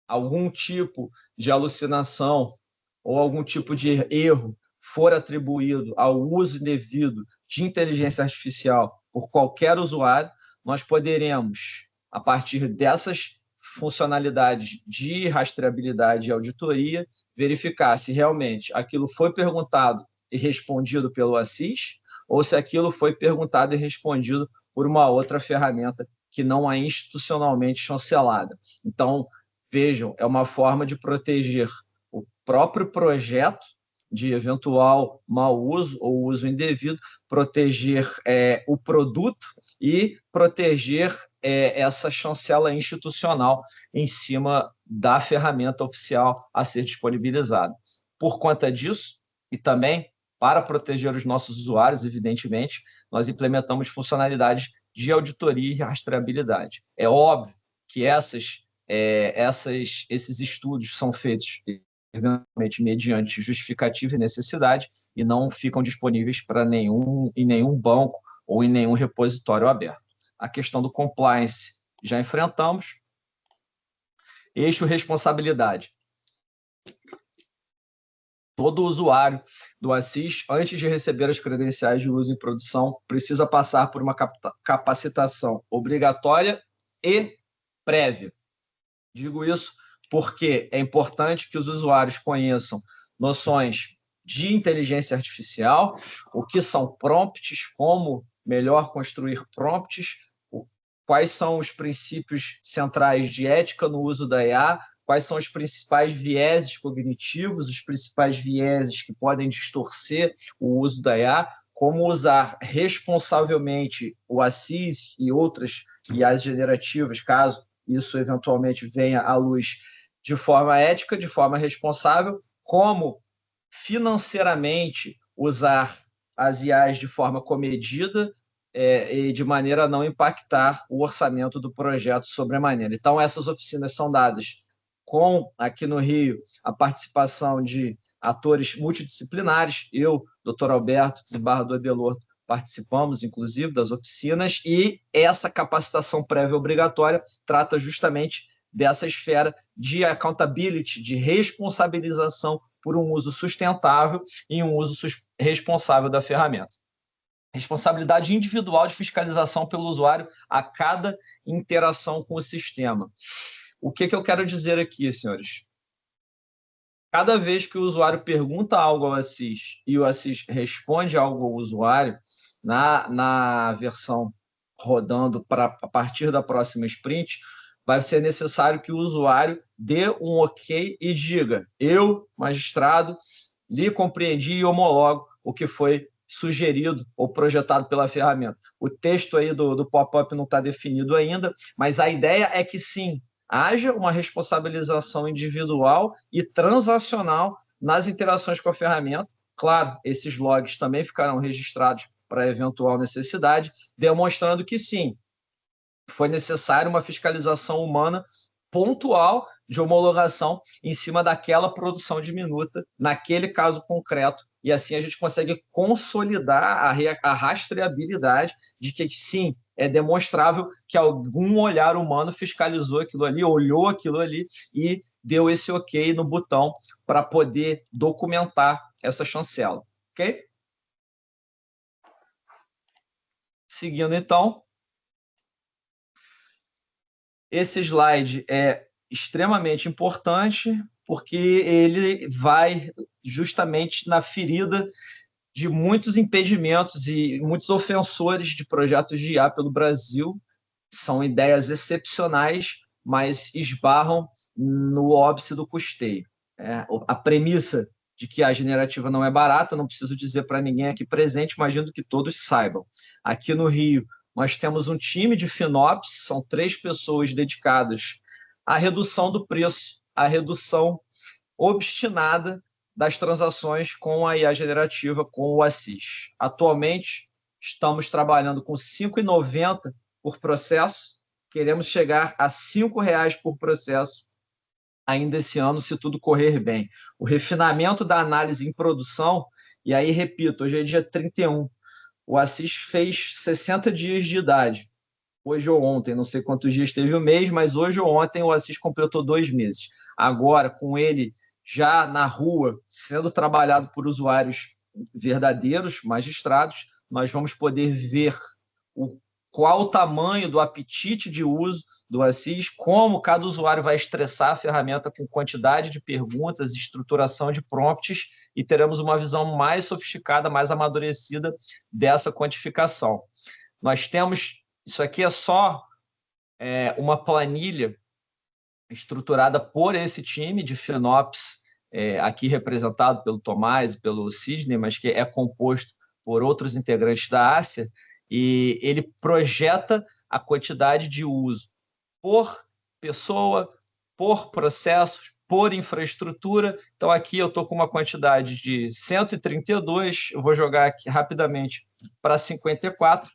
algum tipo de alucinação ou algum tipo de erro for atribuído ao uso indevido de inteligência artificial por qualquer usuário, nós poderemos, a partir dessas funcionalidades de rastreabilidade e auditoria, verificar se realmente aquilo foi perguntado e respondido pelo Assis ou se aquilo foi perguntado e respondido por uma outra ferramenta que não é institucionalmente chancelada. Então, vejam, é uma forma de proteger o próprio projeto de eventual mau uso ou uso indevido, proteger o produto e proteger essa chancela institucional em cima da ferramenta oficial a ser disponibilizada. Por conta disso, e também para proteger os nossos usuários, evidentemente, nós implementamos funcionalidades de auditoria e rastreabilidade. É óbvio que esses estudos são feitos eventualmente mediante justificativa e necessidade e não ficam disponíveis em nenhum banco ou em nenhum repositório aberto. A questão do compliance já enfrentamos. Eixo responsabilidade. Todo usuário do Assis, antes de receber as credenciais de uso em produção, precisa passar por uma capacitação obrigatória e prévia. Digo isso porque é importante que os usuários conheçam noções de inteligência artificial, o que são prompts, como melhor construir prompts, quais são os princípios centrais de ética no uso da IA, quais são os principais vieses cognitivos, os principais vieses que podem distorcer o uso da IA, como usar responsavelmente o Assis e outras IAs generativas, caso isso eventualmente venha à luz de forma ética, de forma responsável, como financeiramente usar as IAs de forma comedida e de maneira a não impactar o orçamento do projeto sobremaneira. Então, essas oficinas são dadas com, aqui no Rio, a participação de atores multidisciplinares. Eu, Dr. Alberto, desembargador Delorto, participamos, inclusive, das oficinas, e essa capacitação prévia obrigatória trata justamente dessa esfera de accountability, de responsabilização por um uso sustentável e um uso responsável da ferramenta. Responsabilidade individual de fiscalização pelo usuário a cada interação com o sistema. O que eu quero dizer aqui, senhores? Cada vez que o usuário pergunta algo ao Assis e o Assis responde algo ao usuário, na versão rodando a partir da próxima sprint, vai ser necessário que o usuário dê um ok e diga: eu, magistrado, lhe compreendi e homologo o que foi sugerido ou projetado pela ferramenta. O texto aí do pop-up não está definido ainda, mas a ideia é que sim, haja uma responsabilização individual e transacional nas interações com a ferramenta. Claro, esses logs também ficarão registrados para eventual necessidade, demonstrando que sim, foi necessária uma fiscalização humana pontual de homologação em cima daquela produção de minuta, naquele caso concreto, e assim a gente consegue consolidar a rastreabilidade de que, sim, é demonstrável que algum olhar humano fiscalizou aquilo ali, olhou aquilo ali e deu esse ok no botão para poder documentar essa chancela. Ok? Seguindo, então. Esse slide é extremamente importante porque ele vai justamente na ferida de muitos impedimentos e muitos ofensores de projetos de IA pelo Brasil. São ideias excepcionais, mas esbarram no óbice do custeio. A premissa de que a generativa não é barata, não preciso dizer para ninguém aqui presente, imagino que todos saibam. Aqui no Rio, nós temos um time de FinOps, são 3 pessoas dedicadas à redução do preço, à redução obstinada das transações com a IA generativa, com o Assis. Atualmente, estamos trabalhando com R$ 5,90 por processo, queremos chegar a R$ 5,00 por processo ainda esse ano, se tudo correr bem. O refinamento da análise em produção, e aí, repito, hoje é dia 31, o Assis fez 60 dias de idade. Hoje ou ontem, não sei quantos dias teve o mês, mas hoje ou ontem o Assis completou 2 meses. Agora, com ele já na rua, sendo trabalhado por usuários verdadeiros, magistrados, nós vamos poder ver qual o tamanho do apetite de uso do Assis, como cada usuário vai estressar a ferramenta com quantidade de perguntas, estruturação de prompts, e teremos uma visão mais sofisticada, mais amadurecida dessa quantificação. Nós temos, isso aqui é só uma planilha estruturada por esse time de FinOps aqui representado pelo Tomás e pelo Sidney, mas que é composto por outros integrantes da ASSEA, e ele projeta a quantidade de uso por pessoa, por processos, por infraestrutura. Então, aqui eu estou com uma quantidade de 132, eu vou jogar aqui rapidamente para 54.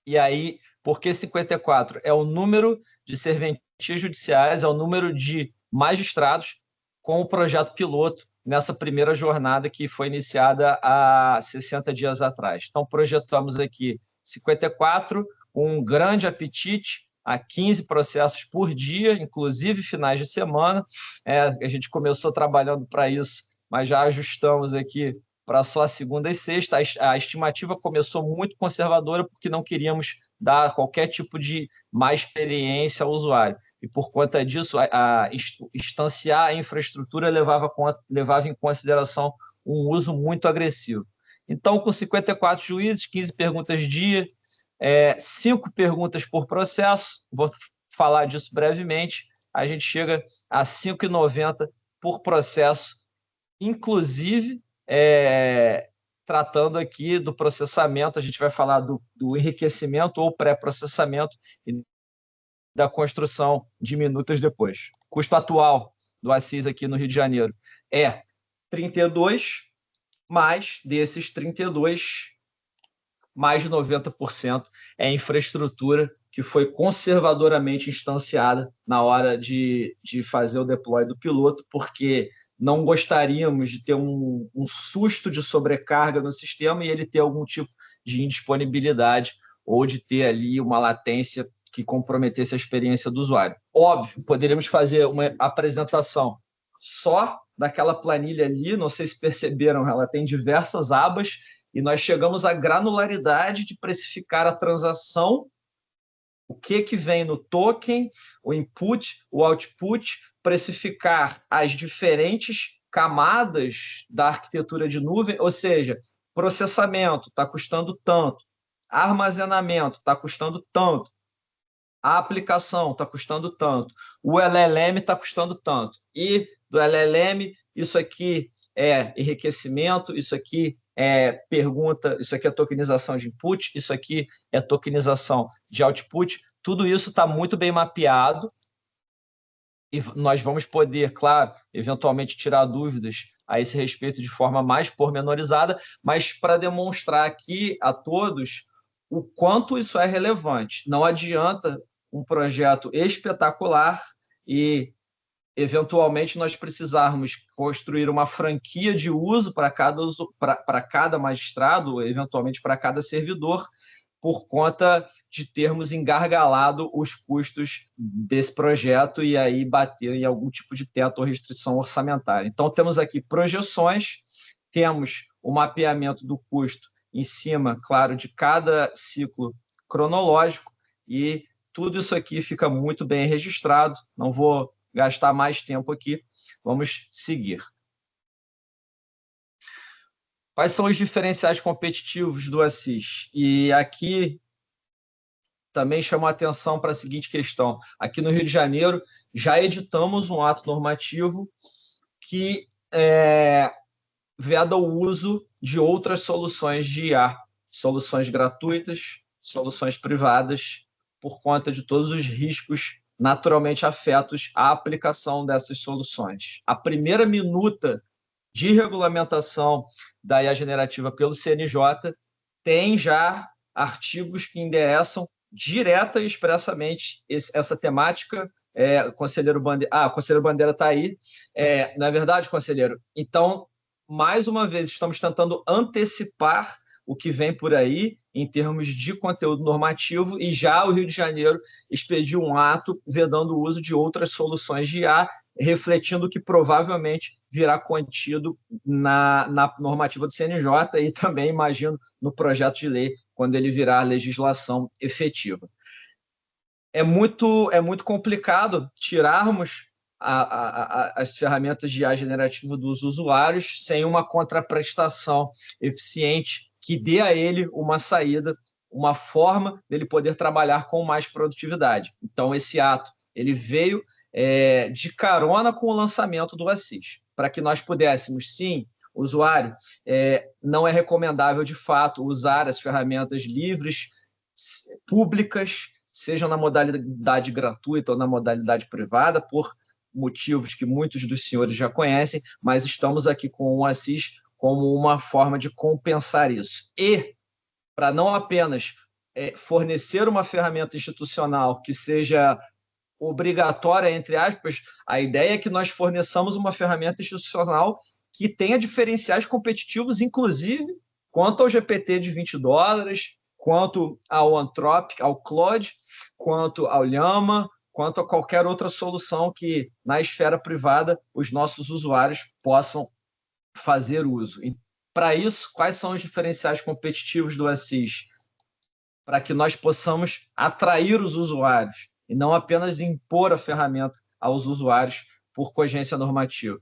E aí, por que 54? É o número de serventias judiciais, é o número de magistrados com o projeto piloto nessa primeira jornada que foi iniciada há 60 dias atrás. Então, projetamos aqui 54, um grande apetite a 15 processos por dia, inclusive finais de semana. A gente começou trabalhando para isso, mas já ajustamos aqui para só segunda e sexta. A estimativa começou muito conservadora porque não queríamos dar qualquer tipo de má experiência ao usuário. E por conta disso, instanciar a infraestrutura levava em consideração um uso muito agressivo. Então, com 54 juízes, 15 perguntas dia, 5 perguntas por processo, vou falar disso brevemente, a gente chega a 5,90 por processo, inclusive tratando aqui do processamento, a gente vai falar do enriquecimento ou pré-processamento e da construção de minutas depois. O custo atual do Assis aqui no Rio de Janeiro é 32, mas desses 32, mais de 90% é infraestrutura que foi conservadoramente instanciada na hora de fazer o deploy do piloto, porque não gostaríamos de ter um susto de sobrecarga no sistema e ele ter algum tipo de indisponibilidade ou de ter ali uma latência que comprometesse a experiência do usuário. Óbvio, poderíamos fazer uma apresentação só daquela planilha ali, não sei se perceberam, ela tem diversas abas, e nós chegamos à granularidade de precificar a transação, o que vem no token, o input, o output, precificar as diferentes camadas da arquitetura de nuvem, ou seja, processamento está custando tanto, armazenamento está custando tanto, a aplicação está custando tanto, o LLM está custando tanto, e do LLM, isso aqui é enriquecimento, isso aqui é pergunta, isso aqui é tokenização de input, isso aqui é tokenização de output, tudo isso está muito bem mapeado e nós vamos poder, claro, eventualmente tirar dúvidas a esse respeito de forma mais pormenorizada, mas para demonstrar aqui a todos o quanto isso é relevante. Não adianta um projeto espetacular e eventualmente nós precisarmos construir uma franquia de uso para cada magistrado, eventualmente para cada servidor, por conta de termos engargalado os custos desse projeto e aí bater em algum tipo de teto ou restrição orçamentária. Então, temos aqui projeções, temos o mapeamento do custo em cima, claro, de cada ciclo cronológico e tudo isso aqui fica muito bem registrado. Não vou gastar mais tempo aqui, vamos seguir. Quais são os diferenciais competitivos do Assis? E aqui também chamo a atenção para a seguinte questão. Aqui no Rio de Janeiro, já editamos um ato normativo que veda o uso de outras soluções de IA, soluções gratuitas, soluções privadas, por conta de todos os riscos naturalmente afetos à aplicação dessas soluções. A primeira minuta de regulamentação da IA generativa pelo CNJ tem já artigos que endereçam direta e expressamente essa temática. Conselheiro Bandeira, o conselheiro Bandeira está aí. Não é verdade, conselheiro? Então, mais uma vez, estamos tentando antecipar o que vem por aí em termos de conteúdo normativo e já o Rio de Janeiro expediu um ato vedando o uso de outras soluções de IA, refletindo o que provavelmente virá contido na normativa do CNJ e também, imagino, no projeto de lei, quando ele virar legislação efetiva. É muito complicado tirarmos as ferramentas de IA generativa dos usuários sem uma contraprestação eficiente que dê a ele uma saída, uma forma dele poder trabalhar com mais produtividade. Então, esse ato ele veio de carona com o lançamento do Assis, para que nós pudéssemos, sim, o usuário, não é recomendável, de fato, usar as ferramentas livres, públicas, seja na modalidade gratuita ou na modalidade privada, por motivos que muitos dos senhores já conhecem, mas estamos aqui com o Assis como uma forma de compensar isso. E, para não apenas fornecer uma ferramenta institucional que seja obrigatória, entre aspas, a ideia é que nós forneçamos uma ferramenta institucional que tenha diferenciais competitivos, inclusive quanto ao GPT de $20, quanto ao Anthropic, ao Claude, quanto ao Llama, quanto a qualquer outra solução que, na esfera privada, os nossos usuários possam fazer uso. E, para isso, quais são os diferenciais competitivos do Assis? Para que nós possamos atrair os usuários e não apenas impor a ferramenta aos usuários por cogência normativa.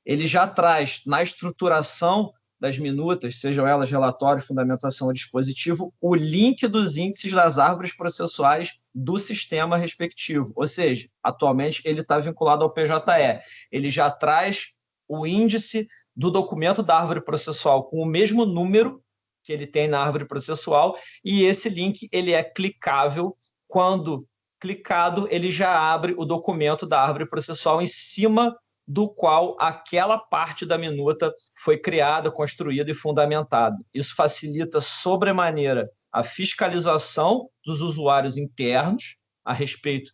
Ele já traz, na estruturação das minutas, sejam elas relatório, fundamentação ou dispositivo, o link dos índices das árvores processuais do sistema respectivo. Ou seja, atualmente ele está vinculado ao PJE. Ele já traz o índice do documento da árvore processual com o mesmo número que ele tem na árvore processual, e esse link ele é clicável. Quando clicado, ele já abre o documento da árvore processual em cima do qual aquela parte da minuta foi criada, construída e fundamentada. Isso facilita sobremaneira a fiscalização dos usuários internos a respeito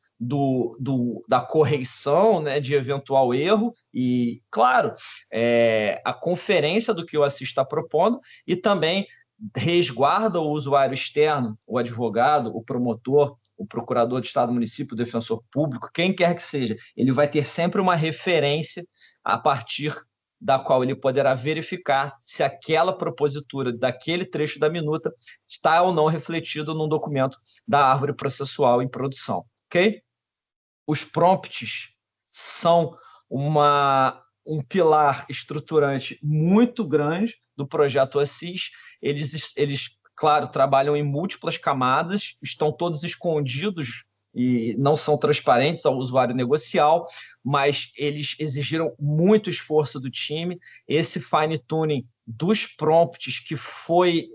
da correção, né, de eventual erro e, claro, a conferência do que o Assis está propondo, e também resguarda o usuário externo, o advogado, o promotor, o procurador de Estado, município, o defensor público, quem quer que seja, ele vai ter sempre uma referência a partir da qual ele poderá verificar se aquela propositura daquele trecho da minuta está ou não refletido num documento da árvore processual em produção. Ok? Os prompts são um pilar estruturante muito grande do projeto Assis. Eles, claro, trabalham em múltiplas camadas, estão todos escondidos e não são transparentes ao usuário negocial, mas eles exigiram muito esforço do time. Esse fine-tuning dos prompts, que foi,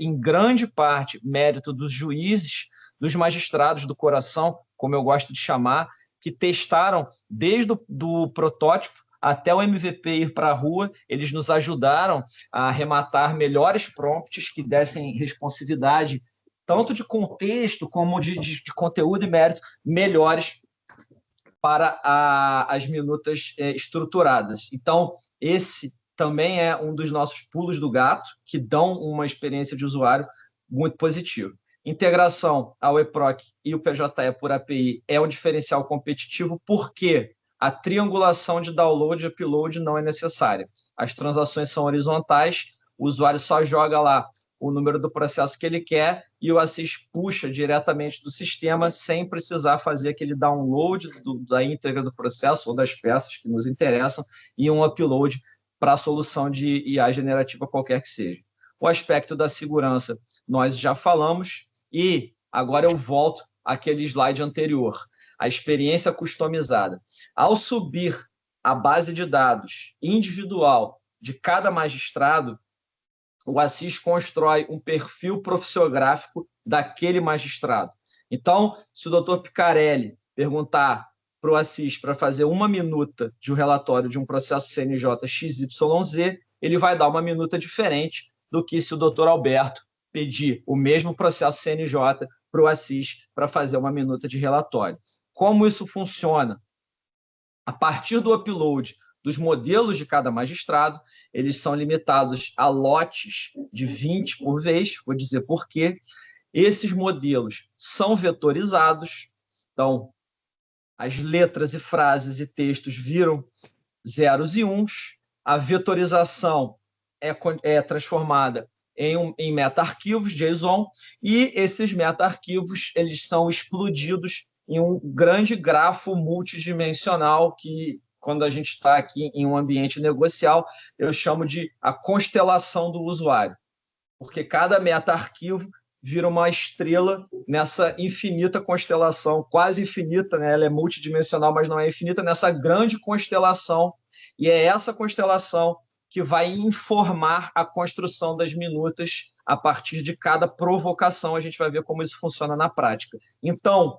em grande parte, mérito dos juízes, dos magistrados do coração, como eu gosto de chamar, que testaram desde o protótipo até o MVP ir para a rua. Eles nos ajudaram a arrematar melhores prompts que dessem responsividade, tanto de contexto como de conteúdo e mérito, melhores para as minutas estruturadas. Então, esse também é um dos nossos pulos do gato, que dão uma experiência de usuário muito positiva. Integração ao EPROC e o PJE por API é um diferencial competitivo, porque a triangulação de download e upload não é necessária. As transações são horizontais, o usuário só joga lá o número do processo que ele quer e o Assis puxa diretamente do sistema sem precisar fazer aquele download da íntegra do processo ou das peças que nos interessam e um upload para a solução de IA generativa qualquer que seja. O aspecto da segurança nós já falamos, e agora eu volto àquele slide anterior, a experiência customizada. Ao subir a base de dados individual de cada magistrado, o Assis constrói um perfil profissiográfico daquele magistrado. Então, se o doutor Picarelli perguntar para o Assis para fazer uma minuta de um relatório de um processo CNJ XYZ, ele vai dar uma minuta diferente do que se o doutor Alberto pedir o mesmo processo CNJ para o Assis para fazer uma minuta de relatório. Como isso funciona? A partir do upload dos modelos de cada magistrado, eles são limitados a lotes de 20 por vez, vou dizer por quê. Esses modelos são vetorizados, então as letras e frases e textos viram zeros e uns, a vetorização é transformada em meta-arquivos JSON, e esses meta-arquivos eles são explodidos em um grande grafo multidimensional que, quando a gente está aqui em um ambiente negocial, eu chamo de a constelação do usuário, porque cada meta-arquivo vira uma estrela nessa infinita constelação, quase infinita, né? Ela é multidimensional, mas não é infinita, nessa grande constelação, e é essa constelação que vai informar a construção das minutas a partir de cada provocação. A gente vai ver como isso funciona na prática. Então,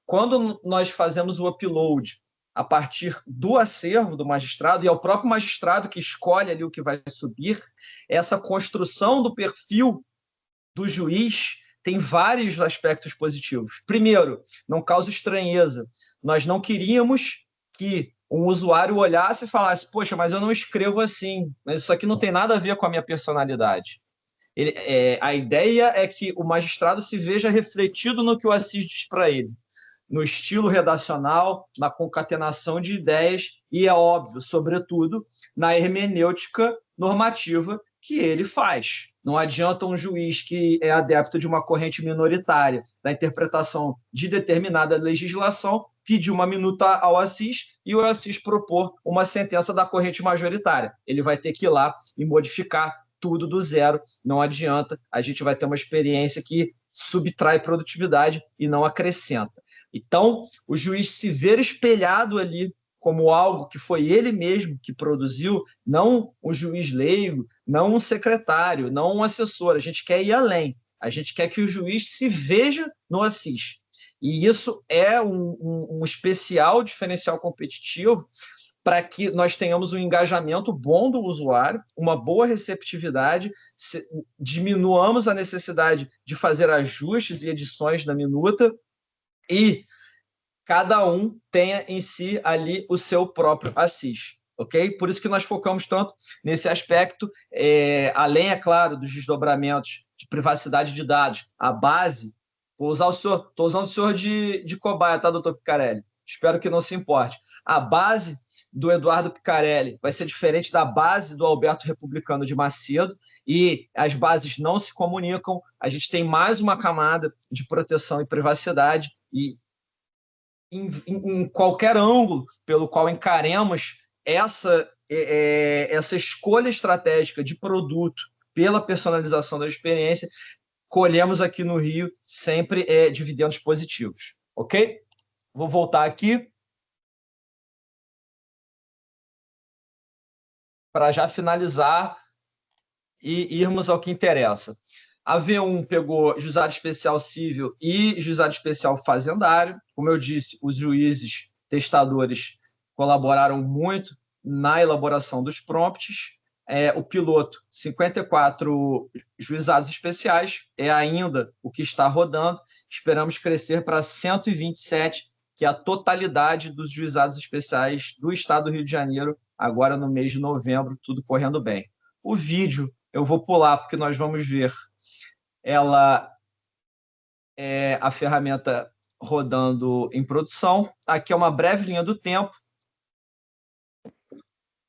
quando nós fazemos o upload a partir do acervo do magistrado, e é o próprio magistrado que escolhe ali o que vai subir, essa construção do perfil do juiz tem vários aspectos positivos. Primeiro, não causa estranheza. Nós não queríamos que um usuário olhasse e falasse: poxa, mas eu não escrevo assim, mas isso aqui não tem nada a ver com a minha personalidade. A ideia é que o magistrado se veja refletido no que o Assis diz para ele, no estilo redacional, na concatenação de ideias e, é óbvio, sobretudo, na hermenêutica normativa que ele faz. Não adianta um juiz que é adepto de uma corrente minoritária da interpretação de determinada legislação pedir uma minuta ao Assis e o Assis propor uma sentença da corrente majoritária. Ele vai ter que ir lá e modificar tudo do zero. Não adianta, a gente vai ter uma experiência que subtrai produtividade e não acrescenta. Então, o juiz se ver espelhado ali como algo que foi ele mesmo que produziu, não um juiz leigo, não um secretário, não um assessor. A gente quer ir além. A gente quer que o juiz se veja no Assis. E isso é um especial diferencial competitivo para que nós tenhamos um engajamento bom do usuário, uma boa receptividade, diminuamos a necessidade de fazer ajustes e edições na minuta e cada um tenha em si ali o seu próprio Assis, ok? Por isso que nós focamos tanto nesse aspecto, além, é claro, dos desdobramentos de privacidade de dados, a base, estou usando o senhor de cobaia, tá, doutor Picarelli? Espero que não se importe. A base do Eduardo Picarelli vai ser diferente da base do Alberto Republicano de Macedo, e as bases não se comunicam. A gente tem mais uma camada de proteção e privacidade, e em qualquer ângulo pelo qual encaremos essa escolha estratégica de produto pela personalização da experiência, colhemos aqui no Rio sempre dividendos positivos, ok? Vou voltar aqui para já finalizar e irmos ao que interessa. A V1 pegou juizado especial civil e juizado especial fazendário. Como eu disse, os juízes testadores colaboraram muito na elaboração dos prompts. O piloto, 54 juizados especiais, é ainda o que está rodando. Esperamos crescer para 127, que é a totalidade dos juizados especiais do estado do Rio de Janeiro, agora no mês de novembro, tudo correndo bem. O vídeo eu vou pular, porque nós vamos ver ela a ferramenta rodando em produção. Aqui é uma breve linha do tempo.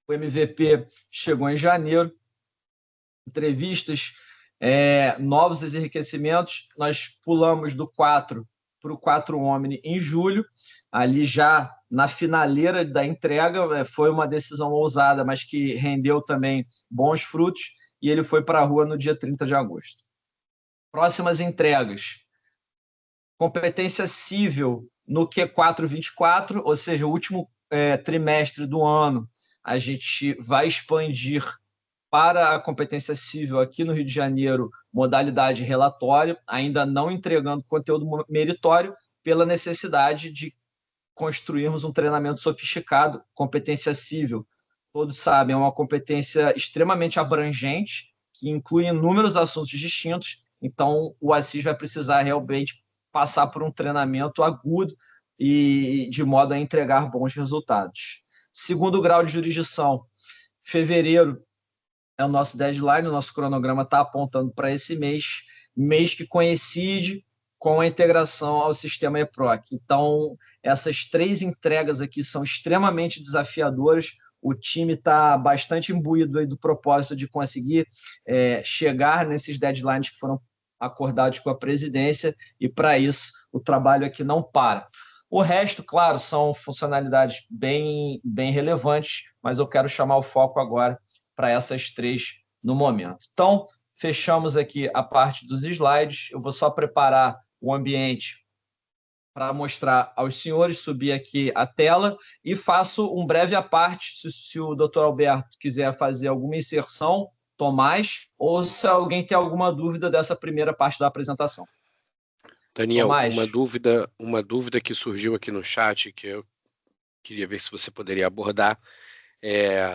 O MVP chegou em janeiro. Entrevistas, novos enriquecimentos. Nós pulamos do 4 para o 4 Omni em julho. Ali já na finaleira da entrega, foi uma decisão ousada, mas que rendeu também bons frutos, e ele foi para a rua no dia 30 de agosto. Próximas entregas. Competência civil no Q4 24, ou seja, o último trimestre do ano, a gente vai expandir para a competência civil aqui no Rio de Janeiro, modalidade relatório, ainda não entregando conteúdo meritório, pela necessidade de construirmos um treinamento sofisticado. Competência civil, todos sabem, é uma competência extremamente abrangente, que inclui inúmeros assuntos distintos. Então, o Assis vai precisar realmente passar por um treinamento agudo e de modo a entregar bons resultados. Segundo grau de jurisdição, fevereiro é o nosso deadline, o nosso cronograma está apontando para esse mês que coincide com a integração ao sistema EPROC. Então, essas 3 entregas aqui são extremamente desafiadoras. O time está bastante imbuído aí do propósito de conseguir chegar nesses deadlines que foram acordados com a presidência, e para isso o trabalho aqui não para. O resto, claro, são funcionalidades bem relevantes, mas eu quero chamar o foco agora para essas 3 no momento. Então, fechamos aqui a parte dos slides. Eu vou só preparar o ambiente para mostrar aos senhores, subir aqui a tela e faço um breve à parte, se o doutor Alberto quiser fazer alguma inserção, Tomás, ou se alguém tem alguma dúvida dessa primeira parte da apresentação. Daniel, Tomás. uma dúvida que surgiu aqui no chat, que eu queria ver se você poderia abordar,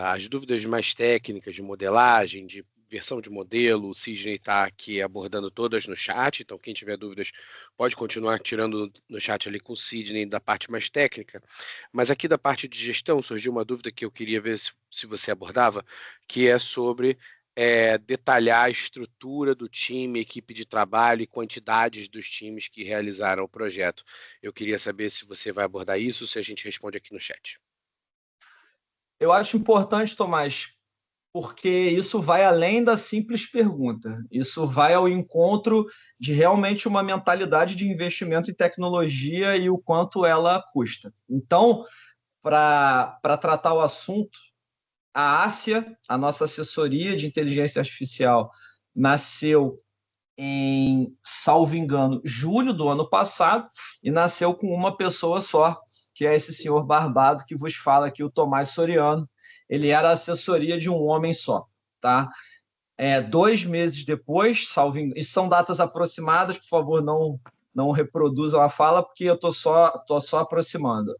as dúvidas mais técnicas de modelagem, de versão de modelo. O Sidney está aqui abordando todas no chat, então quem tiver dúvidas pode continuar tirando no chat ali com o Sidney da parte mais técnica. Mas aqui da parte de gestão surgiu uma dúvida que eu queria ver se você abordava, que é sobre detalhar a estrutura do time, equipe de trabalho e quantidades dos times que realizaram o projeto. Eu queria saber se você vai abordar isso, se a gente responde aqui no chat. Eu acho importante, Tomás, porque isso vai além da simples pergunta. Isso vai ao encontro de realmente uma mentalidade de investimento em tecnologia e o quanto ela custa. Então, para tratar o assunto, a Ásia, a nossa assessoria de inteligência artificial, nasceu em, salvo engano, julho do ano passado, e nasceu com uma pessoa só, que é esse senhor barbado que vos fala aqui, o Tomás Soriano. Ele era a assessoria de um homem só, tá? 2 meses depois, salvo engano, e são datas aproximadas, por favor, não reproduzam a fala, porque eu estou só aproximando.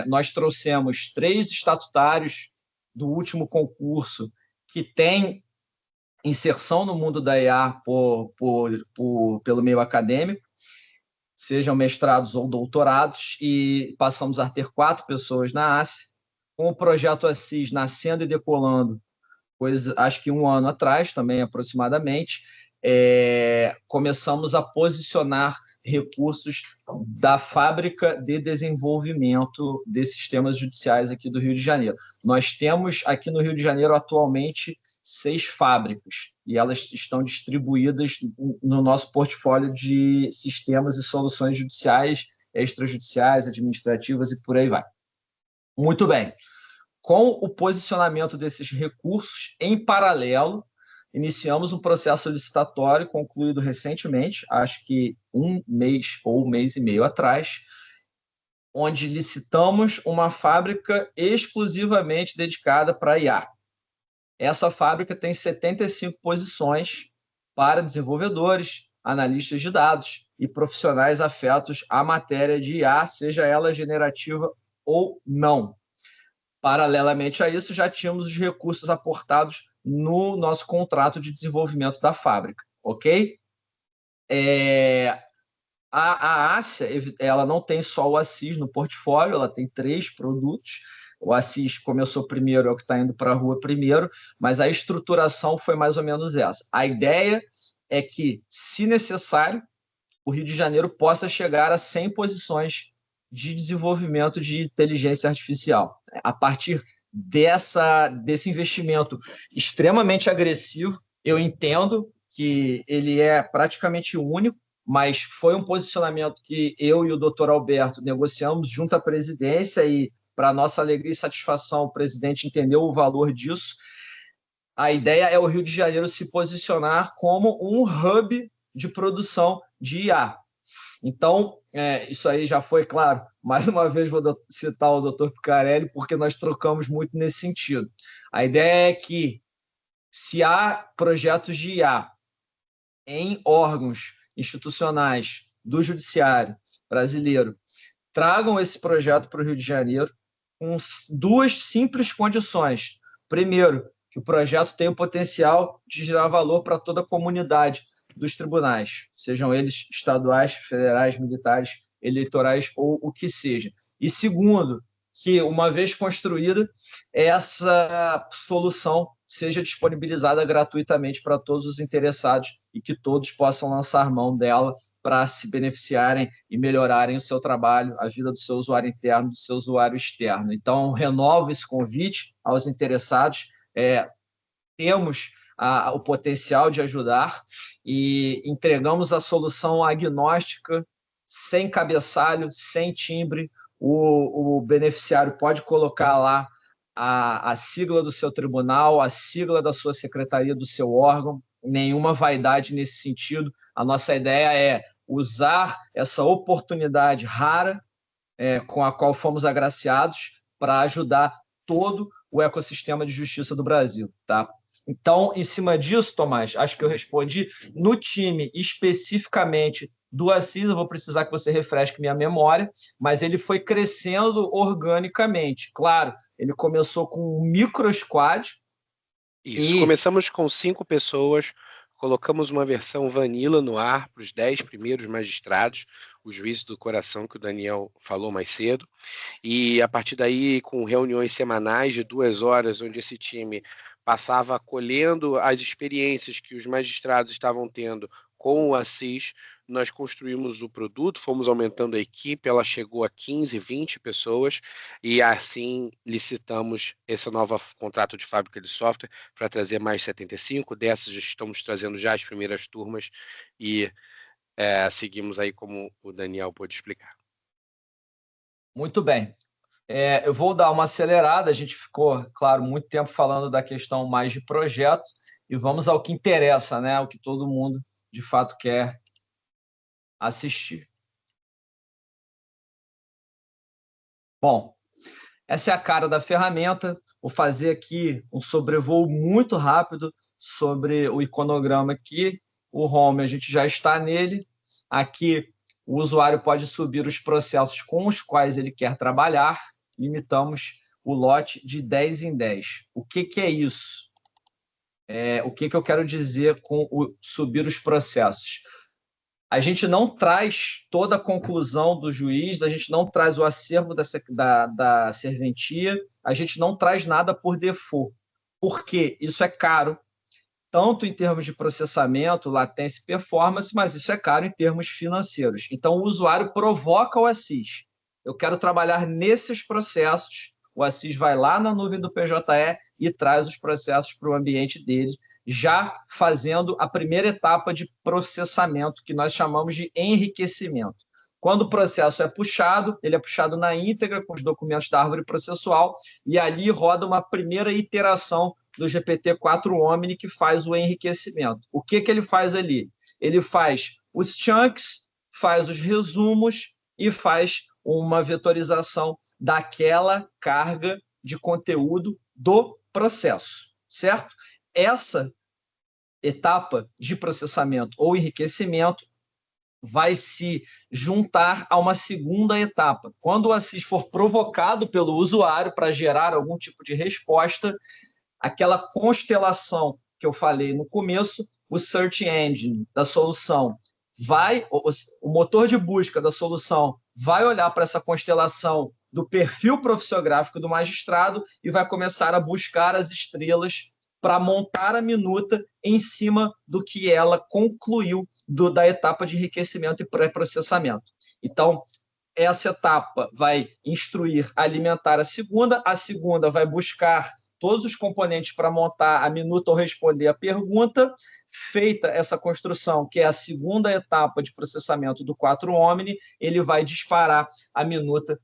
Nós trouxemos 3 estatutários do último concurso que tem inserção no mundo da IA pelo meio acadêmico, sejam mestrados ou doutorados, e passamos a ter 4 pessoas na Ásia, com o projeto Assis nascendo e decolando, acho que 1 ano atrás, também aproximadamente, começamos a posicionar recursos da fábrica de desenvolvimento de sistemas judiciais aqui do Rio de Janeiro. Nós temos aqui no Rio de Janeiro atualmente 6 fábricas, e elas estão distribuídas no nosso portfólio de sistemas e soluções judiciais, extrajudiciais, administrativas e por aí vai. Muito bem. Com o posicionamento desses recursos, em paralelo, iniciamos um processo licitatório concluído recentemente, acho que 1 mês ou 1 mês e meio atrás, onde licitamos uma fábrica exclusivamente dedicada para IA. Essa fábrica tem 75 posições para desenvolvedores, analistas de dados e profissionais afetos à matéria de IA, seja ela generativa ou não. Paralelamente a isso, já tínhamos os recursos aportados no nosso contrato de desenvolvimento da fábrica, ok? A Ásia, ela não tem só o Assis no portfólio, ela tem 3 produtos. O Assis começou primeiro, é o que está indo para a rua primeiro, mas a estruturação foi mais ou menos essa. A ideia é que, se necessário, o Rio de Janeiro possa chegar a 100 posições de desenvolvimento de inteligência artificial. A partir desse investimento extremamente agressivo, eu entendo que ele é praticamente único, mas foi um posicionamento que eu e o doutor Alberto negociamos junto à presidência e, para nossa alegria e satisfação, o presidente entendeu o valor disso. A ideia é o Rio de Janeiro se posicionar como um hub de produção de IA. Então, isso aí já foi claro. Mais uma vez vou citar o doutor Picarelli, porque nós trocamos muito nesse sentido. A ideia é que, se há projetos de IA em órgãos institucionais do judiciário brasileiro, tragam esse projeto para o Rio de Janeiro com 2 simples condições. Primeiro, que o projeto tem o potencial de gerar valor para toda a comunidade dos tribunais, sejam eles estaduais, federais, militares, eleitorais ou o que seja. E segundo, que, uma vez construída, essa solução seja disponibilizada gratuitamente para todos os interessados e que todos possam lançar mão dela para se beneficiarem e melhorarem o seu trabalho, a vida do seu usuário interno, do seu usuário externo. Então, renovo esse convite aos interessados. Temos o potencial de ajudar e entregamos a solução agnóstica, sem cabeçalho, sem timbre. O beneficiário pode colocar lá a sigla do seu tribunal, a sigla da sua secretaria, do seu órgão, nenhuma vaidade nesse sentido. A nossa ideia é usar essa oportunidade rara com a qual fomos agraciados para ajudar todo o ecossistema de justiça do Brasil, tá? Então, em cima disso, Tomás, acho que eu respondi. No time, especificamente do Assis, eu vou precisar que você refresque minha memória, mas ele foi crescendo organicamente. Claro, ele começou com um micro squad. Isso, começamos com 5 pessoas, colocamos uma versão vanilla no ar para os 10 primeiros magistrados, os juízes do coração que o Daniel falou mais cedo, e a partir daí, com reuniões semanais de 2 horas, onde esse time passava colhendo as experiências que os magistrados estavam tendo com o Assis, nós construímos o produto, fomos aumentando a equipe, ela chegou a 15, 20 pessoas, e assim licitamos esse novo contrato de fábrica de software para trazer mais 75, dessas estamos trazendo já as primeiras turmas, e seguimos aí como o Daniel pôde explicar. Muito bem. Eu vou dar uma acelerada, a gente ficou, claro, muito tempo falando da questão mais de projeto, e vamos ao que interessa, né? O que todo mundo, de fato, quer assistir. Bom, essa é a cara da ferramenta. Vou fazer aqui um sobrevoo muito rápido sobre o iconograma aqui. O home, a gente já está nele. Aqui, o usuário pode subir os processos com os quais ele quer trabalhar. Limitamos o lote de 10 em 10. O que é isso? O que eu quero dizer com o subir os processos? A gente não traz toda a conclusão do juiz, a gente não traz o acervo da serventia, a gente não traz nada por default. Por quê? Isso é caro, tanto em termos de processamento, latência e performance, mas isso é caro em termos financeiros. Então, o usuário provoca o Assis. Eu quero trabalhar nesses processos, o Assis vai lá na nuvem do PJE e traz os processos para o ambiente dele, já fazendo a primeira etapa de processamento, que nós chamamos de enriquecimento. Quando o processo é puxado, ele é puxado na íntegra com os documentos da árvore processual e ali roda uma primeira iteração do GPT-4 Omni que faz o enriquecimento. O que ele faz ali? Ele faz os chunks, faz os resumos e faz uma vetorização daquela carga de conteúdo do processo, certo? Essa etapa de processamento ou enriquecimento vai se juntar a uma segunda etapa. Quando o Assis for provocado pelo usuário para gerar algum tipo de resposta, aquela constelação que eu falei no começo, o search engine da solução o motor de busca da solução vai olhar para essa constelação do perfil profissiográfico do magistrado e vai começar a buscar as estrelas para montar a minuta em cima do que ela concluiu da etapa de enriquecimento e pré-processamento. Então, essa etapa vai instruir, alimentar a segunda vai buscar todos os componentes para montar a minuta ou responder a pergunta. Feita essa construção, que é a segunda etapa de processamento do 4 Omni, ele vai disparar a minuta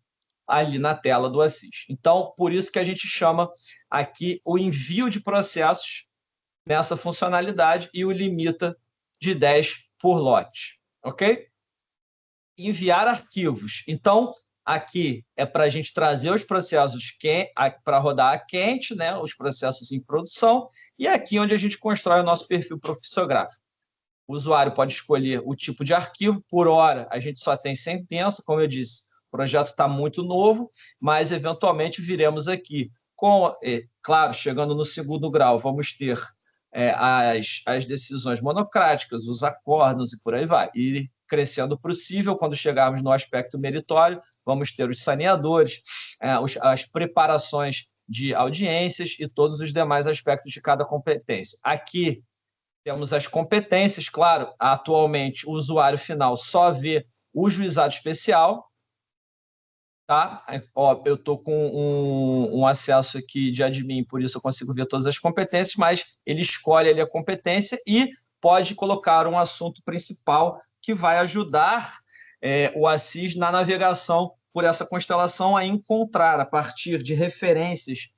ali na tela do Assis. Então, por isso que a gente chama aqui o envio de processos nessa funcionalidade e o limita de 10 por lote, ok? Enviar arquivos. Então, aqui é para a gente trazer os processos para rodar a quente, né, os processos em produção, e é aqui onde a gente constrói o nosso perfil profissiográfico. O usuário pode escolher o tipo de arquivo. Por hora, a gente só tem sentença, como eu disse, o projeto está muito novo, mas eventualmente viremos aqui com, claro, chegando no segundo grau, vamos ter as decisões monocráticas, os acórdãos e por aí vai. E crescendo possível, quando chegarmos no aspecto meritório, vamos ter os saneadores, as preparações de audiências e todos os demais aspectos de cada competência. Aqui temos as competências, claro, atualmente o usuário final só vê o juizado especial, tá? Eu estou com um acesso aqui de admin, por isso eu consigo ver todas as competências, mas ele escolhe ali a competência e pode colocar um assunto principal que vai ajudar o Assis na navegação por essa constelação a encontrar, a partir de referências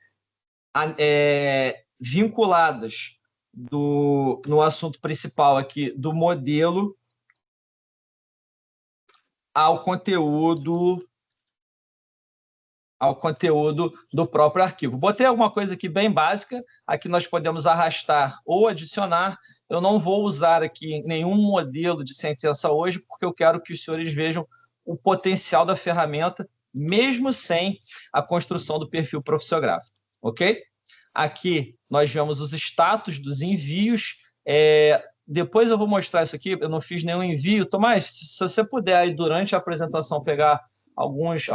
vinculadas no assunto principal aqui do modelo ao conteúdo do próprio arquivo. Botei alguma coisa aqui bem básica, aqui nós podemos arrastar ou adicionar. Eu não vou usar aqui nenhum modelo de sentença hoje, porque eu quero que os senhores vejam o potencial da ferramenta, mesmo sem a construção do perfil profissiográfico, ok? Aqui nós vemos os status dos envios. Depois eu vou mostrar isso aqui, eu não fiz nenhum envio. Tomás, se você puder aí durante a apresentação pegar alguns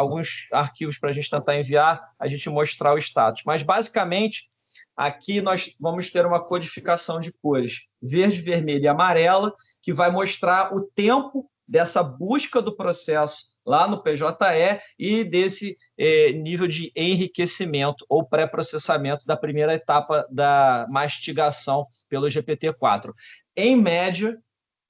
arquivos para a gente tentar enviar, a gente mostrar o status. Mas, basicamente, aqui nós vamos ter uma codificação de cores verde, vermelho e amarela, que vai mostrar o tempo dessa busca do processo lá no PJE e desse nível de enriquecimento ou pré-processamento da primeira etapa da mastigação pelo GPT-4. Em média,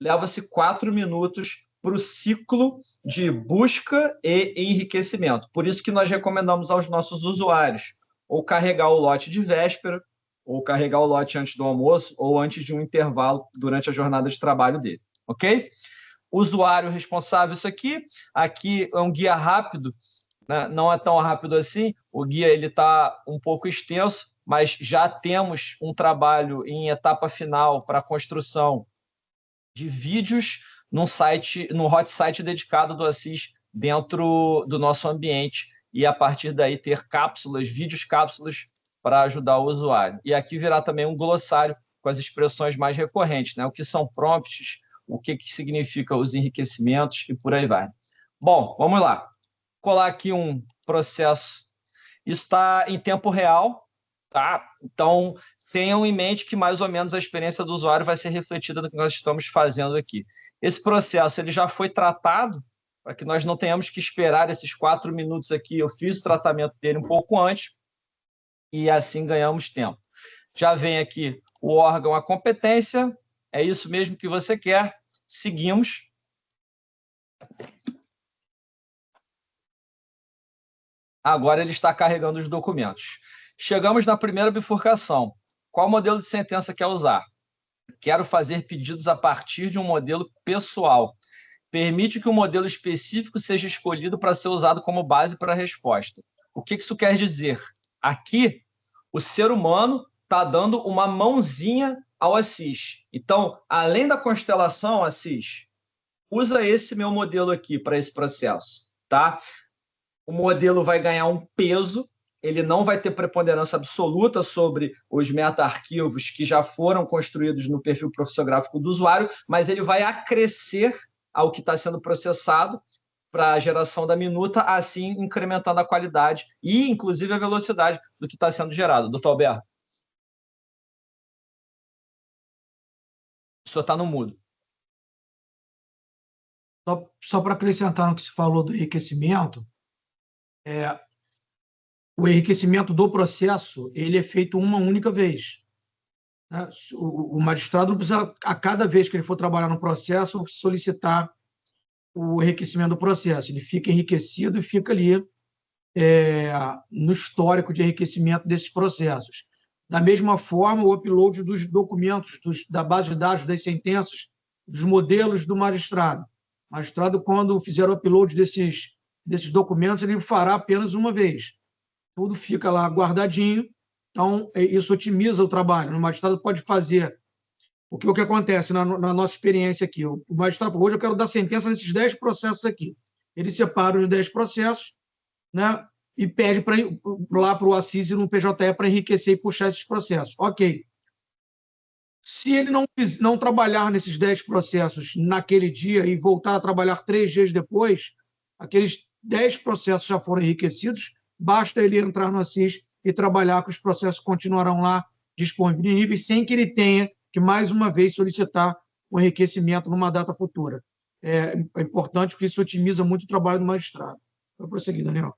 leva-se 4 minutos para o ciclo de busca e enriquecimento. Por isso que nós recomendamos aos nossos usuários ou carregar o lote de véspera, ou carregar o lote antes do almoço, ou antes de um intervalo durante a jornada de trabalho dele, ok? Usuário responsável, isso aqui é um guia rápido, né? Não é tão rápido assim, o guia está um pouco extenso, mas já temos um trabalho em etapa final para a construção de vídeos no hot site dedicado do Assis dentro do nosso ambiente e a partir daí ter cápsulas, vídeos cápsulas para ajudar o usuário. E aqui virá também um glossário com as expressões mais recorrentes, né? O que são prompts, o que significa os enriquecimentos e por aí vai. Bom, vamos lá. Colar aqui um processo. Isso está em tempo real, tá? Então, tenham em mente que mais ou menos a experiência do usuário vai ser refletida no que nós estamos fazendo aqui. Esse processo ele já foi tratado, para que nós não tenhamos que esperar esses 4 minutos aqui. Eu fiz o tratamento dele um pouco antes e assim ganhamos tempo. Já vem aqui o órgão, a competência, é isso mesmo que você quer. Seguimos. Agora ele está carregando os documentos. Chegamos na primeira bifurcação. Qual modelo de sentença quer usar? Quero fazer pedidos a partir de um modelo pessoal. Permite que um modelo específico seja escolhido para ser usado como base para a resposta. O que isso quer dizer? Aqui, o ser humano está dando uma mãozinha ao Assis. Então, além da constelação, Assis, usa esse meu modelo aqui para esse processo, tá? O modelo vai ganhar um peso, ele não vai ter preponderância absoluta sobre os meta-arquivos que já foram construídos no perfil profissiográfico do usuário, mas ele vai acrescer ao que está sendo processado para a geração da minuta, assim incrementando a qualidade e, inclusive, a velocidade do que está sendo gerado. Doutor Alberto? O senhor está no mudo. Só para acrescentar no que se falou do enriquecimento, o enriquecimento do processo ele é feito uma única vez, né? O magistrado não precisa, a cada vez que ele for trabalhar no processo, solicitar o enriquecimento do processo. Ele fica enriquecido e fica ali no histórico de enriquecimento desses processos. Da mesma forma, o upload dos documentos, da base de dados das sentenças, dos modelos do magistrado. O magistrado, quando fizer o upload desses documentos, ele fará apenas uma vez. Tudo fica lá guardadinho, então isso otimiza o trabalho. O magistrado pode fazer o que acontece na nossa experiência aqui. O magistrado, hoje eu quero dar sentença nesses 10 processos aqui. Ele separa os 10 processos, né, e pede para ir lá para o Assis e no PJE para enriquecer e puxar esses processos. Ok. Se ele não trabalhar nesses 10 processos naquele dia e voltar a trabalhar 3 dias depois, aqueles 10 processos já foram enriquecidos, basta ele entrar no Assis e trabalhar, que os processos continuarão lá disponíveis, sem que ele tenha que, mais uma vez, solicitar o enriquecimento numa data futura. É importante, porque isso otimiza muito o trabalho do magistrado. Vou prosseguir, Daniel.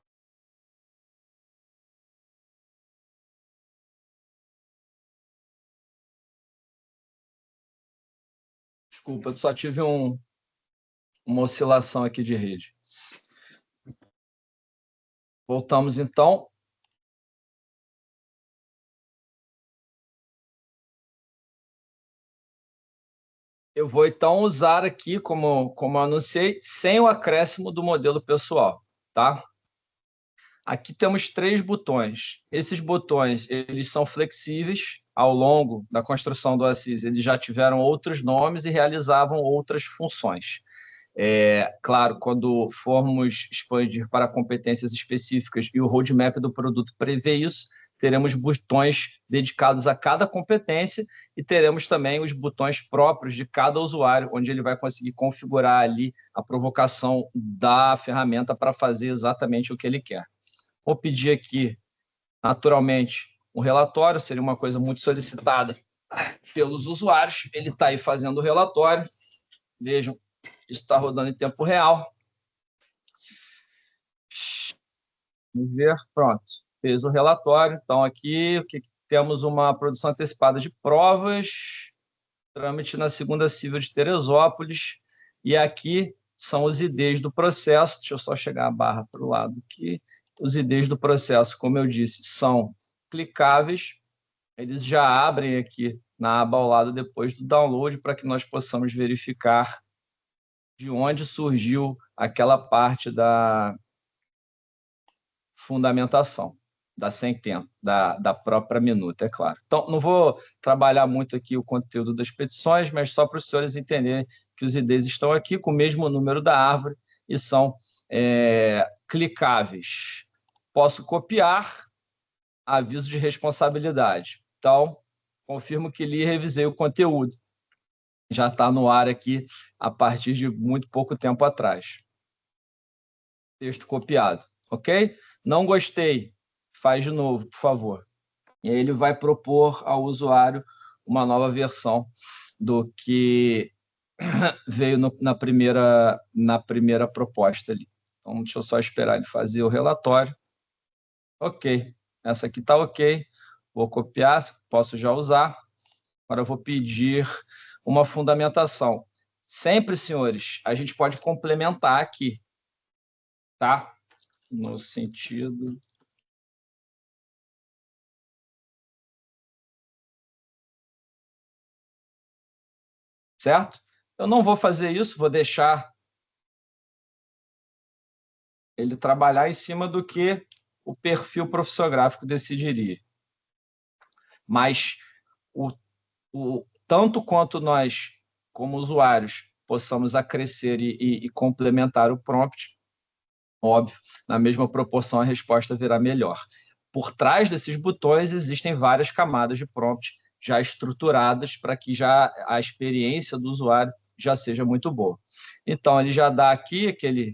Desculpa, só tive uma oscilação aqui de rede. Voltamos, então. Eu vou, então, usar aqui, como eu anunciei, sem o acréscimo do modelo pessoal, tá? Aqui temos 3 botões. Esses botões, eles são flexíveis. Ao longo da construção do Assis, eles já tiveram outros nomes e realizavam outras funções. Claro, quando formos expandir para competências específicas e o roadmap do produto prevê isso, teremos botões dedicados a cada competência e teremos também os botões próprios de cada usuário, onde ele vai conseguir configurar ali a provocação da ferramenta para fazer exatamente o que ele quer. Vou pedir aqui, naturalmente, um relatório, seria uma coisa muito solicitada pelos usuários. Ele está aí fazendo o relatório. Vejam, isso está rodando em tempo real. Vamos ver, pronto. Fez o relatório. Então, aqui temos uma produção antecipada de provas, trâmite na segunda civil de Teresópolis, e aqui são os IDs do processo. Deixa eu só chegar a barra para o lado aqui. Os IDs do processo, como eu disse, são clicáveis. Eles já abrem aqui na aba ao lado depois do download para que nós possamos verificar de onde surgiu aquela parte da fundamentação, da sentença, da própria minuta, é claro. Então, não vou trabalhar muito aqui o conteúdo das petições, mas só para os senhores entenderem que os IDs estão aqui com o mesmo número da árvore e são clicáveis. Posso copiar, aviso de responsabilidade. Então, confirmo que li e revisei o conteúdo. Já está no ar aqui a partir de muito pouco tempo atrás. Texto copiado, ok? Não gostei, faz de novo, por favor. E aí ele vai propor ao usuário uma nova versão do que veio na primeira proposta ali. Então, deixa eu só esperar ele fazer o relatório. Ok, essa aqui está ok. Vou copiar, posso já usar. Agora eu vou pedir uma fundamentação. Sempre, senhores, a gente pode complementar aqui, tá? No sentido... Certo? Eu não vou fazer isso, vou deixar ele trabalhar em cima do que o perfil profissiográfico decidiria. Mas tanto quanto nós, como usuários, possamos acrescer e complementar o prompt, óbvio, na mesma proporção a resposta virá melhor. Por trás desses botões existem várias camadas de prompt já estruturadas para que já a experiência do usuário já seja muito boa. Então, ele já dá aqui aquele...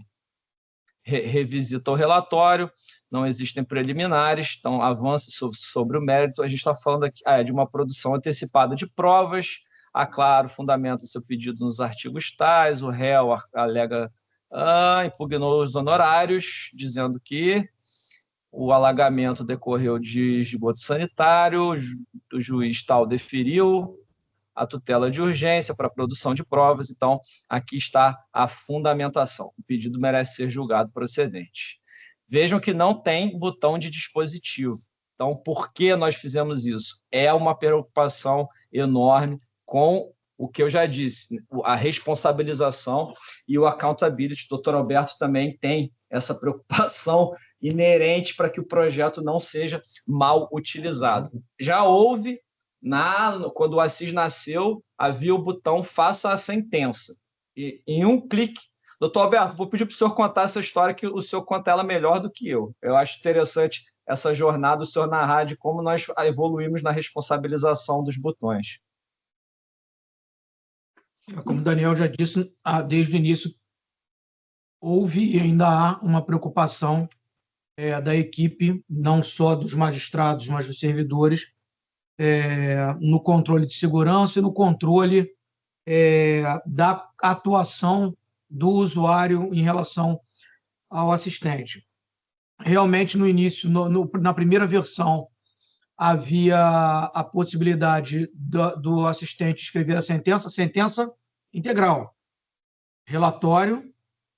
revisita o relatório, não existem preliminares, então avança sobre o mérito. A gente está falando aqui de uma produção antecipada de provas. Claro, fundamenta seu pedido nos artigos tais, o réu alega, impugnou os honorários, dizendo que o alagamento decorreu de esgoto sanitário, o juiz tal deferiu a tutela de urgência para a produção de provas. Então, aqui está a fundamentação. O pedido merece ser julgado procedente. Vejam que não tem botão de dispositivo. Então, por que nós fizemos isso? É uma preocupação enorme com o que eu já disse, a responsabilização e o accountability. O Dr. Alberto também tem essa preocupação inerente para que o projeto não seja mal utilizado. Já houve... quando o Assis nasceu, havia o botão faça a sentença. E em um clique... Doutor Alberto, vou pedir para o senhor contar essa história, que o senhor conta ela melhor do que eu. Eu acho interessante essa jornada, o senhor narrar de como nós evoluímos na responsabilização dos botões. Como o Daniel já disse, desde o início houve e ainda há uma preocupação da equipe, não só dos magistrados, mas dos servidores, no controle de segurança e no controle da atuação do usuário em relação ao assistente. Realmente, no início, na primeira versão, havia a possibilidade do assistente escrever a sentença integral. Relatório,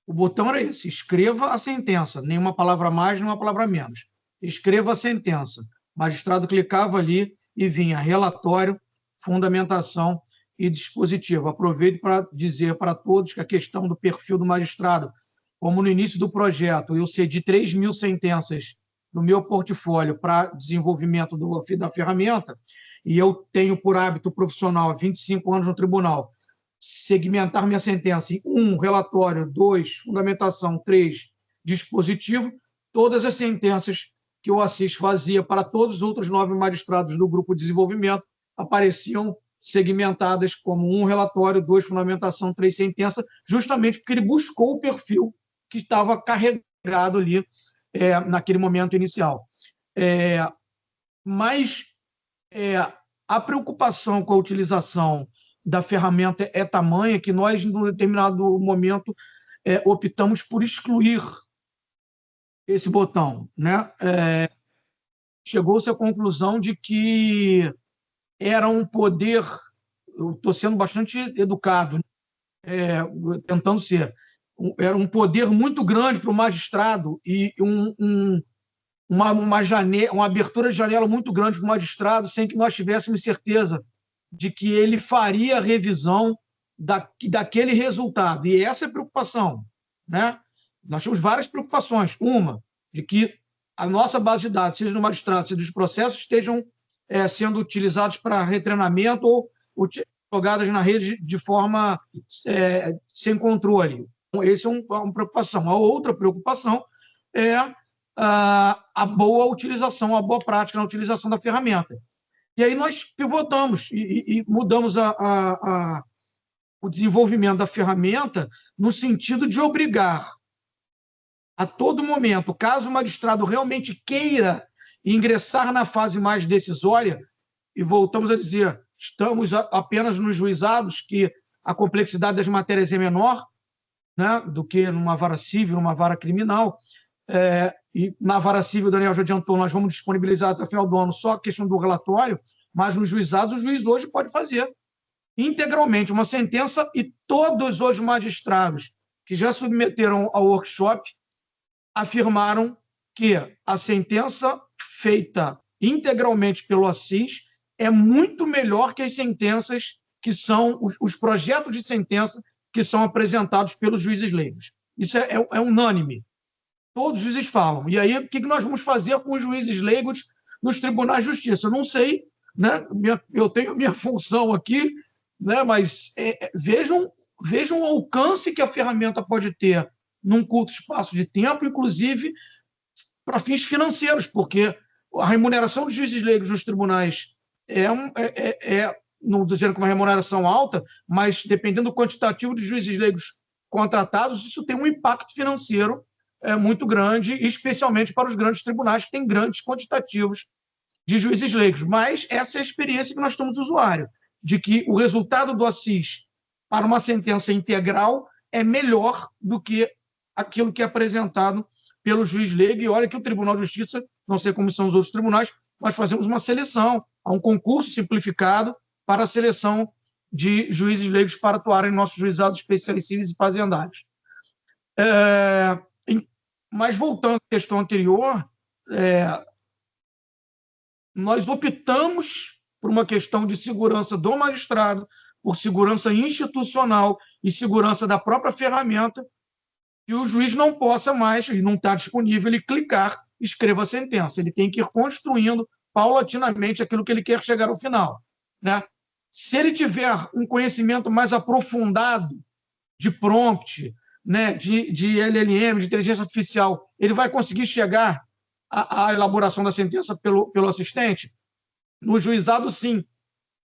o botão era esse, escreva a sentença, nenhuma palavra mais, nenhuma palavra menos. Escreva a sentença. O magistrado clicava ali e vinha relatório, fundamentação e dispositivo. Aproveito para dizer para todos que a questão do perfil do magistrado, como no início do projeto, eu cedi 3.000 sentenças no meu portfólio para desenvolvimento da ferramenta, e eu tenho por hábito profissional, há 25 anos no tribunal, segmentar minha sentença em 1, relatório, 2, fundamentação, 3, dispositivo. Todas as sentenças que o Assis fazia para todos os outros 9 magistrados do grupo de desenvolvimento apareciam segmentadas como 1, relatório, 2, fundamentação, 3, sentença, justamente porque ele buscou o perfil que estava carregado ali naquele momento inicial. Mas a preocupação com a utilização da ferramenta é tamanha que nós, em determinado momento, optamos por excluir esse botão, né? Chegou-se à conclusão de que era um poder, eu estou sendo bastante educado, tentando ser, era um poder muito grande para o magistrado e uma abertura de janela muito grande para o magistrado, sem que nós tivéssemos certeza de que ele faria a revisão daquele resultado. E essa é a preocupação, né? Nós temos várias preocupações. Uma, de que a nossa base de dados, seja do magistrado, seja dos processos, estejam sendo utilizados para retreinamento ou jogadas na rede de forma sem controle. Então, essa é uma preocupação. A outra preocupação é a boa utilização, a boa prática na utilização da ferramenta. E aí nós pivotamos e mudamos o desenvolvimento da ferramenta no sentido de obrigar a todo momento, caso o magistrado realmente queira ingressar na fase mais decisória, e voltamos a dizer, estamos apenas nos juizados, que a complexidade das matérias é menor, né, do que numa vara civil, numa vara criminal, e na vara civil, o Daniel já adiantou, nós vamos disponibilizar até o final do ano só a questão do relatório, mas nos juizados, o juiz hoje pode fazer integralmente uma sentença e todos os magistrados que já submeteram ao workshop afirmaram que a sentença feita integralmente pelo Assis é muito melhor que as sentenças que são os projetos de sentença que são apresentados pelos juízes leigos. Isso é unânime. Todos os juízes falam. E aí, o que nós vamos fazer com os juízes leigos nos tribunais de justiça? Eu não sei, né? Eu tenho minha função aqui, né? Mas vejam o alcance que a ferramenta pode ter num curto espaço de tempo, inclusive para fins financeiros, porque a remuneração dos juízes leigos nos tribunais não estou dizendo que uma remuneração alta, mas dependendo do quantitativo de juízes leigos contratados, isso tem um impacto financeiro muito grande, especialmente para os grandes tribunais, que têm grandes quantitativos de juízes leigos. Mas essa é a experiência que nós temos usuário, de que o resultado do Assis para uma sentença integral é melhor do que aquilo que é apresentado pelo juiz leigo. E olha que o Tribunal de Justiça, não sei como são os outros tribunais, nós fazemos uma seleção, há um concurso simplificado para a seleção de juízes leigos para atuarem em nossos juizados especiais civis e fazendários. Mas, voltando à questão anterior, nós optamos por uma questão de segurança do magistrado, por segurança institucional e segurança da própria ferramenta, e o juiz não possa mais, e não está disponível, ele clicar, escreva a sentença. Ele tem que ir construindo paulatinamente aquilo que ele quer chegar ao final, né? Se ele tiver um conhecimento mais aprofundado de prompt, né, de LLM, de inteligência artificial, ele vai conseguir chegar à elaboração da sentença pelo assistente? No juizado, sim,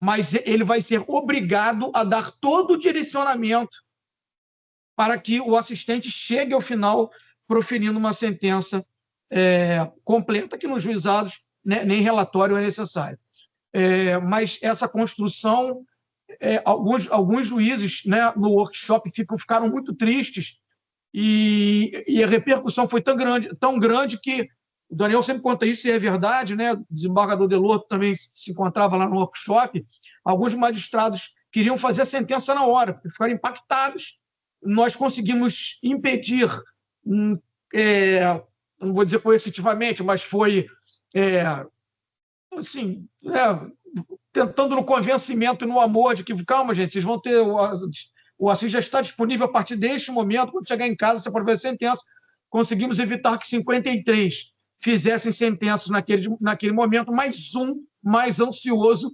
mas ele vai ser obrigado a dar todo o direcionamento para que o assistente chegue ao final proferindo uma sentença completa, que nos juizados, né, nem relatório é necessário. Mas essa construção, alguns juízes, né, no workshop ficaram muito tristes e a repercussão foi tão grande que o Daniel sempre conta isso e é verdade, né? O desembargador Delorto também se encontrava lá no workshop. Alguns magistrados queriam fazer a sentença na hora, ficaram impactados. Nós conseguimos impedir, não vou dizer coercitivamente, mas foi assim, tentando no convencimento e no amor de que, calma, gente, vocês vão ter... O Assis já está disponível a partir deste momento. Quando chegar em casa, você pode ver a sentença. Conseguimos evitar que 53 fizessem sentenças naquele momento, mas um mais ansioso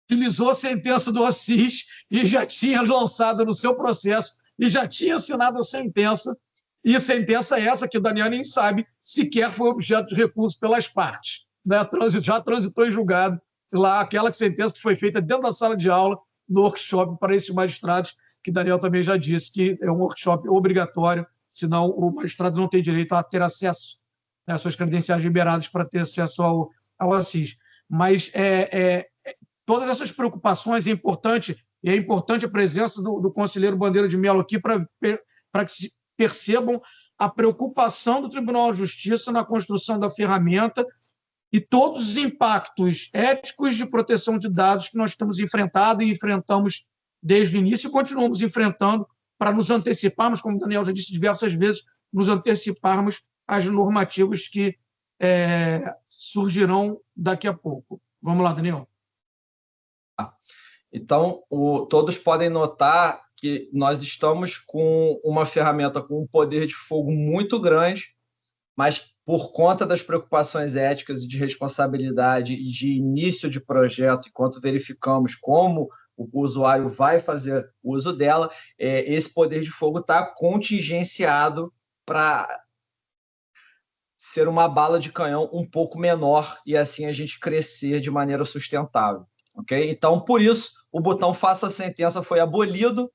utilizou a sentença do Assis e já tinha lançado no seu processo e já tinha assinado a sentença. E sentença essa que o Daniel nem sabe sequer foi objeto de recurso pelas partes. Né? Já transitou em julgado lá aquela sentença que foi feita dentro da sala de aula no workshop para esses magistrados, que Daniel também já disse que é um workshop obrigatório, senão o magistrado não tem direito a ter acesso às suas credenciais liberadas para ter acesso ao Assis. Mas todas essas preocupações, é importante a presença do conselheiro Bandeira de Mello aqui para que se percebam a preocupação do Tribunal de Justiça na construção da ferramenta e todos os impactos éticos de proteção de dados que nós estamos enfrentando e enfrentamos desde o início e continuamos enfrentando para nos anteciparmos, como o Daniel já disse diversas vezes, nos anteciparmos às normativas que surgirão daqui a pouco. Vamos lá, Daniel. Então, todos podem notar que nós estamos com uma ferramenta com um poder de fogo muito grande, mas por conta das preocupações éticas e de responsabilidade e de início de projeto, enquanto verificamos como o usuário vai fazer uso dela, esse poder de fogo está contingenciado para ser uma bala de canhão um pouco menor e assim a gente crescer de maneira sustentável. Okay? Então, por isso, o botão faça a sentença foi abolido.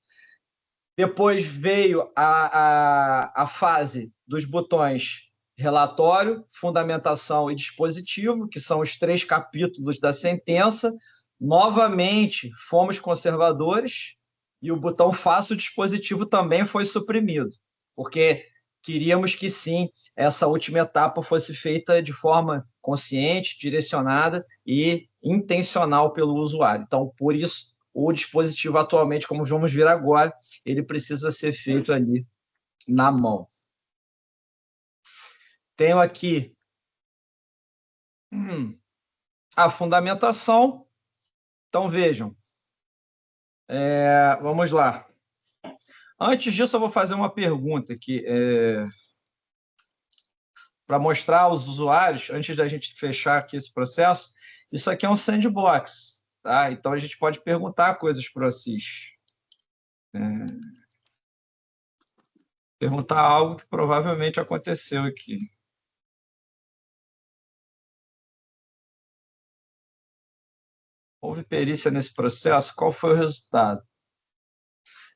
Depois veio a fase dos botões relatório, fundamentação e dispositivo, que são os 3 capítulos da sentença. Novamente, fomos conservadores e o botão faça o dispositivo também foi suprimido, porque queríamos que, sim, essa última etapa fosse feita de forma consciente, direcionada e intencional pelo usuário. Então, por isso, o dispositivo atualmente, como vamos ver agora, ele precisa ser feito ali na mão. Tenho aqui a fundamentação. Então, vejam. Vamos lá. Antes disso, eu vou fazer uma pergunta aqui. Para mostrar aos usuários, antes da gente fechar aqui esse processo, isso aqui é um sandbox. Tá? Então, a gente pode perguntar coisas para o Assis. Perguntar algo que provavelmente aconteceu aqui. Houve perícia nesse processo? Qual foi o resultado?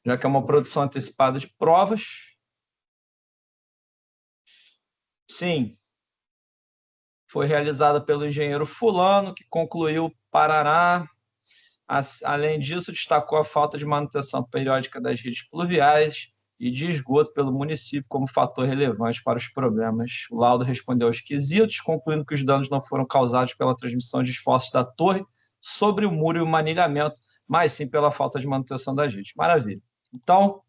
Já que é uma produção antecipada de provas. Sim. Foi realizada pelo engenheiro fulano, que concluiu Paraná. Além disso, destacou a falta de manutenção periódica das redes pluviais e de esgoto pelo município como fator relevante para os problemas. O laudo respondeu aos quesitos, concluindo que os danos não foram causados pela transmissão de esforços da torre sobre o muro e o manilhamento, mas sim pela falta de manutenção das redes. Maravilha. Então,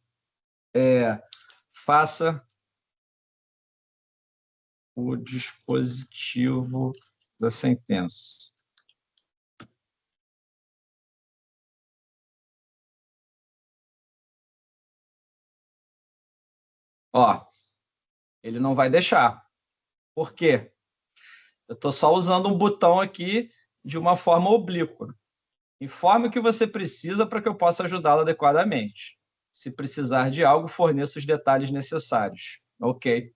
faça o dispositivo da sentença. Ele não vai deixar. Por quê? Eu estou só usando um botão aqui de uma forma oblíqua. Informe o que você precisa para que eu possa ajudá-lo adequadamente. Se precisar de algo, forneça os detalhes necessários. Ok.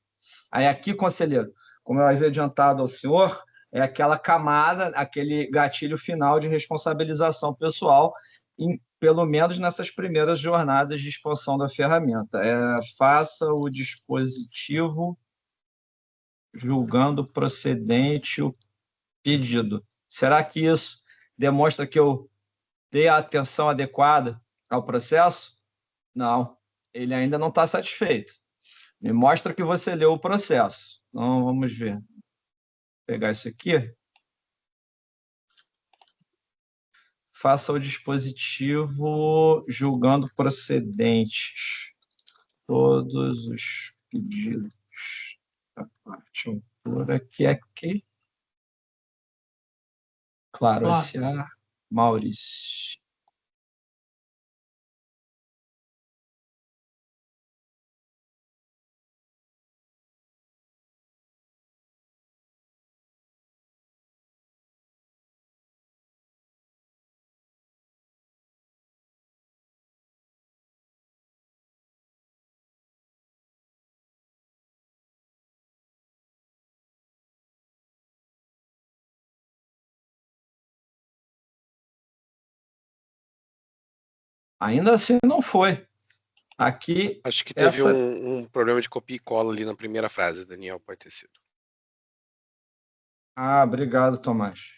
Aí aqui, conselheiro, como eu havia adiantado ao senhor, é aquela camada, aquele gatilho final de responsabilização pessoal, pelo menos nessas primeiras jornadas de expansão da ferramenta. Faça o dispositivo julgando procedente o pedido. Será que isso demonstra que eu dei a atenção adequada ao processo? Não, ele ainda não está satisfeito. Me mostra que você leu o processo. Então, vamos ver. Vou pegar isso aqui. Faça o dispositivo julgando procedentes todos os pedidos da parte autora, que é aqui. Claro, SA. Maurício. Ainda assim não foi. Aqui. Acho que teve um problema de copia e cola ali na primeira frase, Daniel, pode ter sido. Ah, obrigado, Tomás.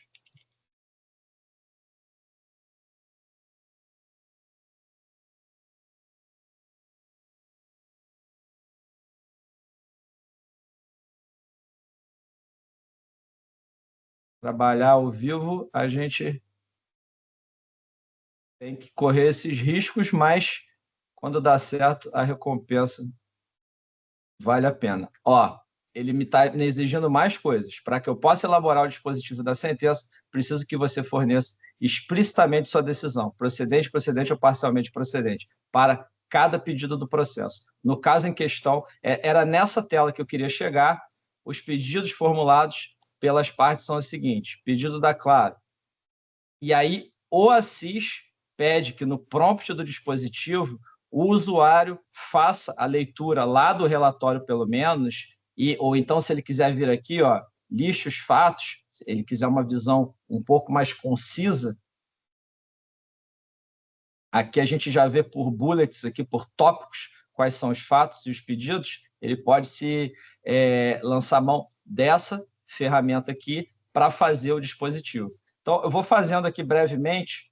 Trabalhar ao vivo, a gente tem que correr esses riscos, mas quando dá certo, a recompensa vale a pena. Ó, ele me está exigindo mais coisas. Para que eu possa elaborar o dispositivo da sentença, preciso que você forneça explicitamente sua decisão, procedente, procedente ou parcialmente procedente, para cada pedido do processo. No caso em questão, era nessa tela que eu queria chegar. Os pedidos formulados pelas partes são os seguintes: pedido da Claro. E aí, o Assis pede que no prompt do dispositivo o usuário faça a leitura lá do relatório, pelo menos, ou então, se ele quiser vir aqui, ó, lixe os fatos, se ele quiser uma visão um pouco mais concisa, aqui a gente já vê por bullets, aqui por tópicos, quais são os fatos e os pedidos, ele pode lançar mão dessa ferramenta aqui para fazer o dispositivo. Então, eu vou fazendo aqui brevemente.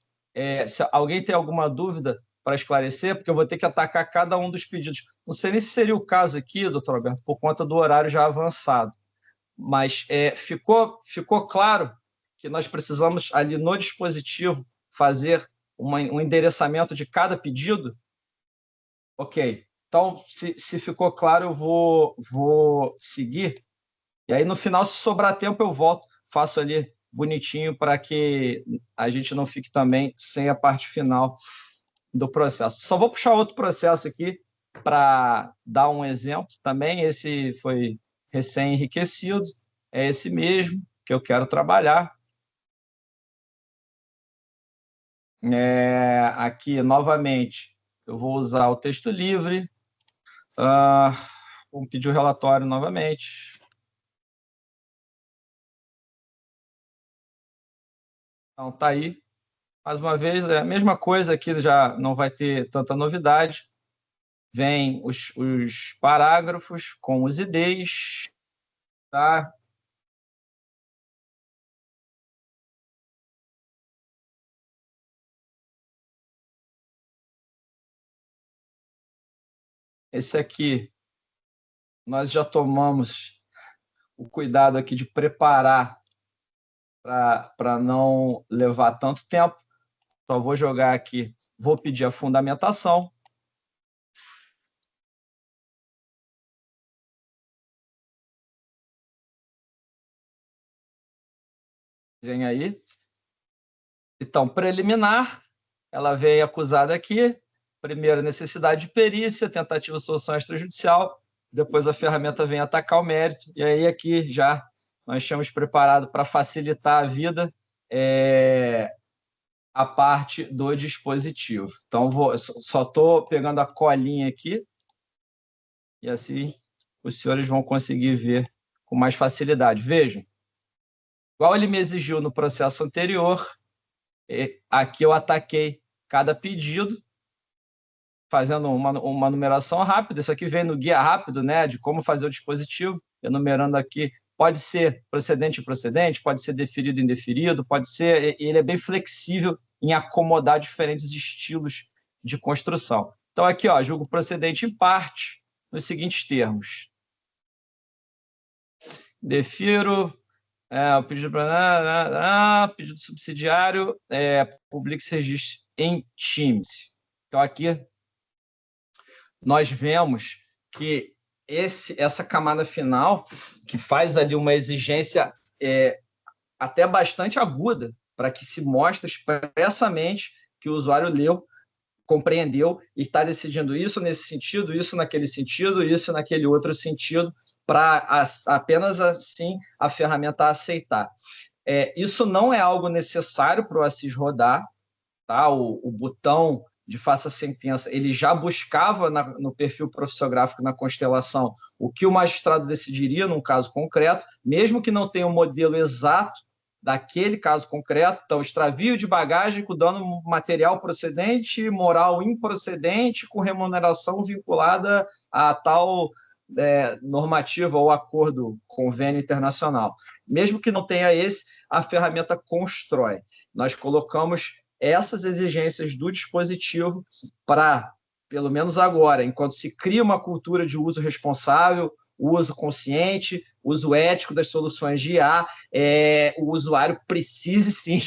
Se alguém tem alguma dúvida para esclarecer, porque eu vou ter que atacar cada um dos pedidos. Não sei nem se seria o caso aqui, doutor Alberto, por conta do horário já avançado. Mas ficou claro que nós precisamos, ali no dispositivo, fazer um endereçamento de cada pedido? Ok. Então, se ficou claro, eu vou seguir. E aí, no final, se sobrar tempo, eu volto, faço ali bonitinho para que a gente não fique também sem a parte final do processo. Só vou puxar outro processo aqui para dar um exemplo também. Esse foi recém-enriquecido, é esse mesmo que eu quero trabalhar. Aqui, novamente, eu vou usar o texto livre. Vamos pedir o relatório novamente. Então, está aí. Mais uma vez, é a mesma coisa aqui, já não vai ter tanta novidade. Vem os parágrafos com os IDs, tá? Esse aqui, nós já tomamos o cuidado aqui de preparar para não levar tanto tempo. Só vou jogar aqui, vou pedir a fundamentação. Vem aí. Então, preliminar, ela vem acusada aqui. Primeiro, necessidade de perícia, tentativa de solução extrajudicial. Depois, a ferramenta vem atacar o mérito. E aí, aqui, já nós tínhamos preparado para facilitar a vida a parte do dispositivo. Então, só estou pegando a colinha aqui. E assim, os senhores vão conseguir ver com mais facilidade. Vejam. Igual ele me exigiu no processo anterior, aqui eu ataquei cada pedido, fazendo uma numeração rápida. Isso aqui vem no guia rápido, né, de como fazer o dispositivo, enumerando aqui. Pode ser procedente procedente, pode ser deferido indeferido, pode ser... Ele é bem flexível em acomodar diferentes estilos de construção. Então, aqui, ó, julgo procedente em parte, nos seguintes termos. Defiro... o pedido subsidiário, publique-se registro em Teams. Então, aqui, nós vemos que essa camada final, que faz ali uma exigência até bastante aguda para que se mostre expressamente que o usuário leu, compreendeu e está decidindo isso nesse sentido, isso naquele sentido, isso naquele outro sentido, para apenas assim a ferramenta aceitar. Isso não é algo necessário para o Assis rodar, tá? O botão de faça sentença, ele já buscava no perfil profissiográfico na constelação o que o magistrado decidiria num caso concreto, mesmo que não tenha um modelo exato daquele caso concreto. Então, extravio de bagagem com dano material procedente, moral improcedente, com remuneração vinculada a tal normativa ou acordo, convênio internacional. Mesmo que não tenha esse, a ferramenta constrói. Nós colocamos essas exigências do dispositivo para, pelo menos agora, enquanto se cria uma cultura de uso responsável, uso consciente, uso ético das soluções de IA, o usuário precise, sim,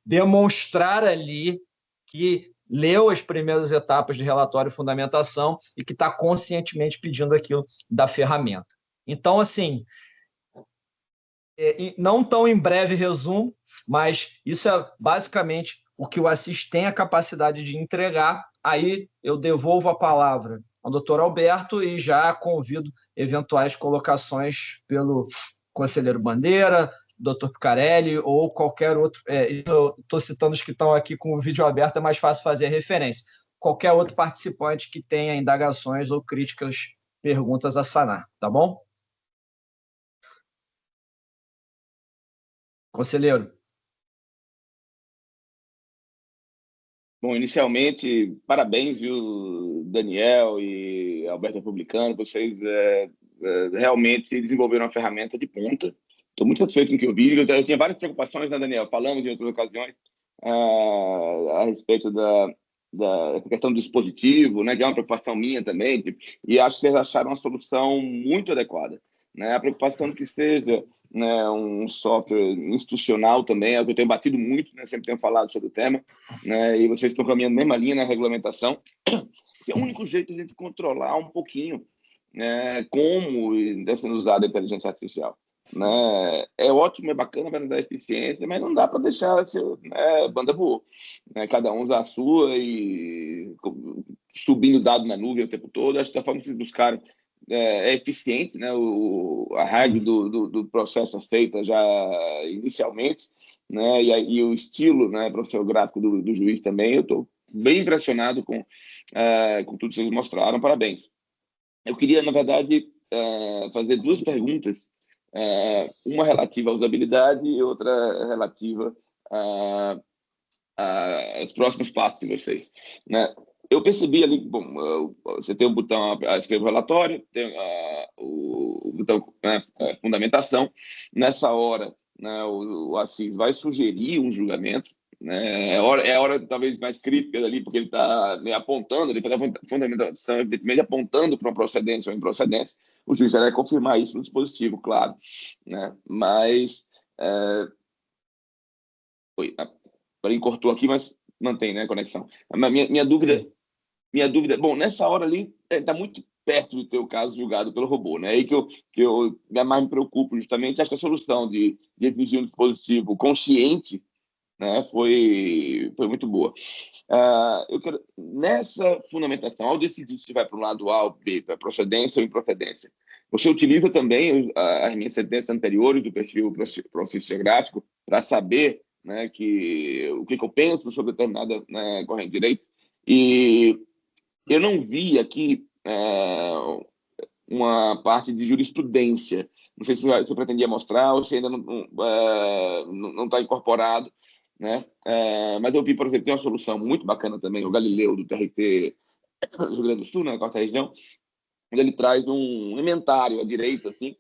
demonstrar ali que leu as primeiras etapas de relatório e fundamentação e que está conscientemente pedindo aquilo da ferramenta. Então, assim, não tão em breve resumo, mas isso é basicamente o que o Assis tem a capacidade de entregar. Aí eu devolvo a palavra ao doutor Alberto e já convido eventuais colocações pelo conselheiro Bandeira, doutor Picarelli ou qualquer outro. Eu estou citando os que estão aqui com o vídeo aberto, é mais fácil fazer a referência. Qualquer outro participante que tenha indagações ou críticas, perguntas a sanar, tá bom? Conselheiro. Bom, inicialmente, parabéns, viu, Daniel e Alberto Republicano, vocês realmente desenvolveram uma ferramenta de ponta. Estou muito satisfeito com o que eu vi. Eu tinha várias preocupações, né, Daniel? Falamos em outras ocasiões a respeito da questão do dispositivo, né, que é uma preocupação minha também, e acho que vocês acharam uma solução muito adequada. Né? A preocupação de que seja, né, um software institucional também, é o que eu tenho batido muito, né, sempre tenho falado sobre o tema, né, e vocês estão caminhando na mesma linha na regulamentação, que é o único jeito de a gente controlar um pouquinho, né, como está sendo usada a inteligência artificial. Né? É ótimo, é bacana para nos dar eficiência, mas não dá para deixar banda voou. Né? Cada um usa a sua e subindo dado na nuvem o tempo todo. Acho que da forma que vocês buscaram é eficiente, né? A regra do processo é feita já inicialmente, né? E o estilo, né, profissiográfico do juiz também. Eu estou bem impressionado com tudo que vocês mostraram. Parabéns. Eu queria, na verdade, fazer duas perguntas. Uma relativa à usabilidade e outra relativa aos próximos passos de vocês. Né? Eu percebi ali, bom, você tem o botão escrever o relatório, tem o botão fundamentação. Nessa hora, né, o Assis vai sugerir um julgamento. Né? É a hora talvez mais crítica ali, porque ele está apontando, ele faz a fundamentação, evidentemente apontando para uma procedência ou improcedência. O juiz vai confirmar isso no dispositivo, claro. Né? Mas ele cortou aqui, mas mantém, né, a conexão. Minha dúvida, bom, nessa hora ali está muito perto do teu caso julgado pelo robô, né? Aí que eu mais me preocupo justamente. Acho que a solução de exigir um dispositivo consciente, né, foi muito boa. Eu quero, nessa fundamentação, ao decidir se vai para o lado A ou B, para procedência ou improcedência, você utiliza também as minhas sentenças anteriores do perfil profissiográfico para saber, né, o que eu penso sobre determinada, né, corrente de direito. E eu não vi aqui uma parte de jurisprudência. Não sei se você pretendia mostrar ou se ainda não está incorporado. Né? Mas eu vi, por exemplo, tem uma solução muito bacana também, o Galileu, do TRT do Rio Grande do Sul, na né, quarta região, onde ele traz um inventário à direita, assim,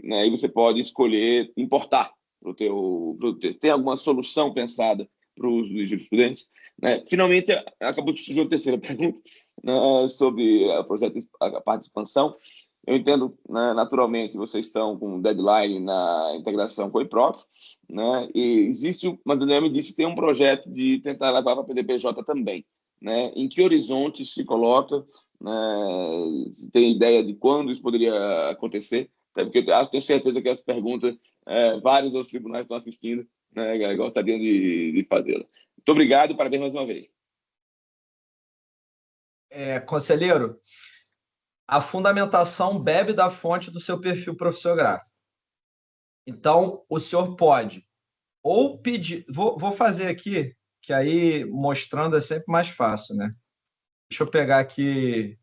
né, e você pode escolher importar para o teu. Tem alguma solução pensada para o uso de jurisprudência? Né? Finalmente, acabou de surgir uma terceira pergunta, né, sobre o projeto, a parte de expansão. Eu entendo, né, naturalmente, vocês estão com deadline na integração com o IPROC, né, e existe, mas o Daniel me disse que tem um projeto de tentar levar para a PDPJ também. Né, em que horizonte se coloca? Né, se tem ideia de quando isso poderia acontecer? Até porque eu tenho certeza que essa pergunta vários outros tribunais estão assistindo né? Gostariam de fazê-la. Muito obrigado, parabéns mais uma vez. Conselheiro, a fundamentação bebe da fonte do seu perfil profissiográfico. Então, o senhor pode ou pedir... Vou fazer aqui, que aí mostrando é sempre mais fácil, né? Deixa eu pegar aqui...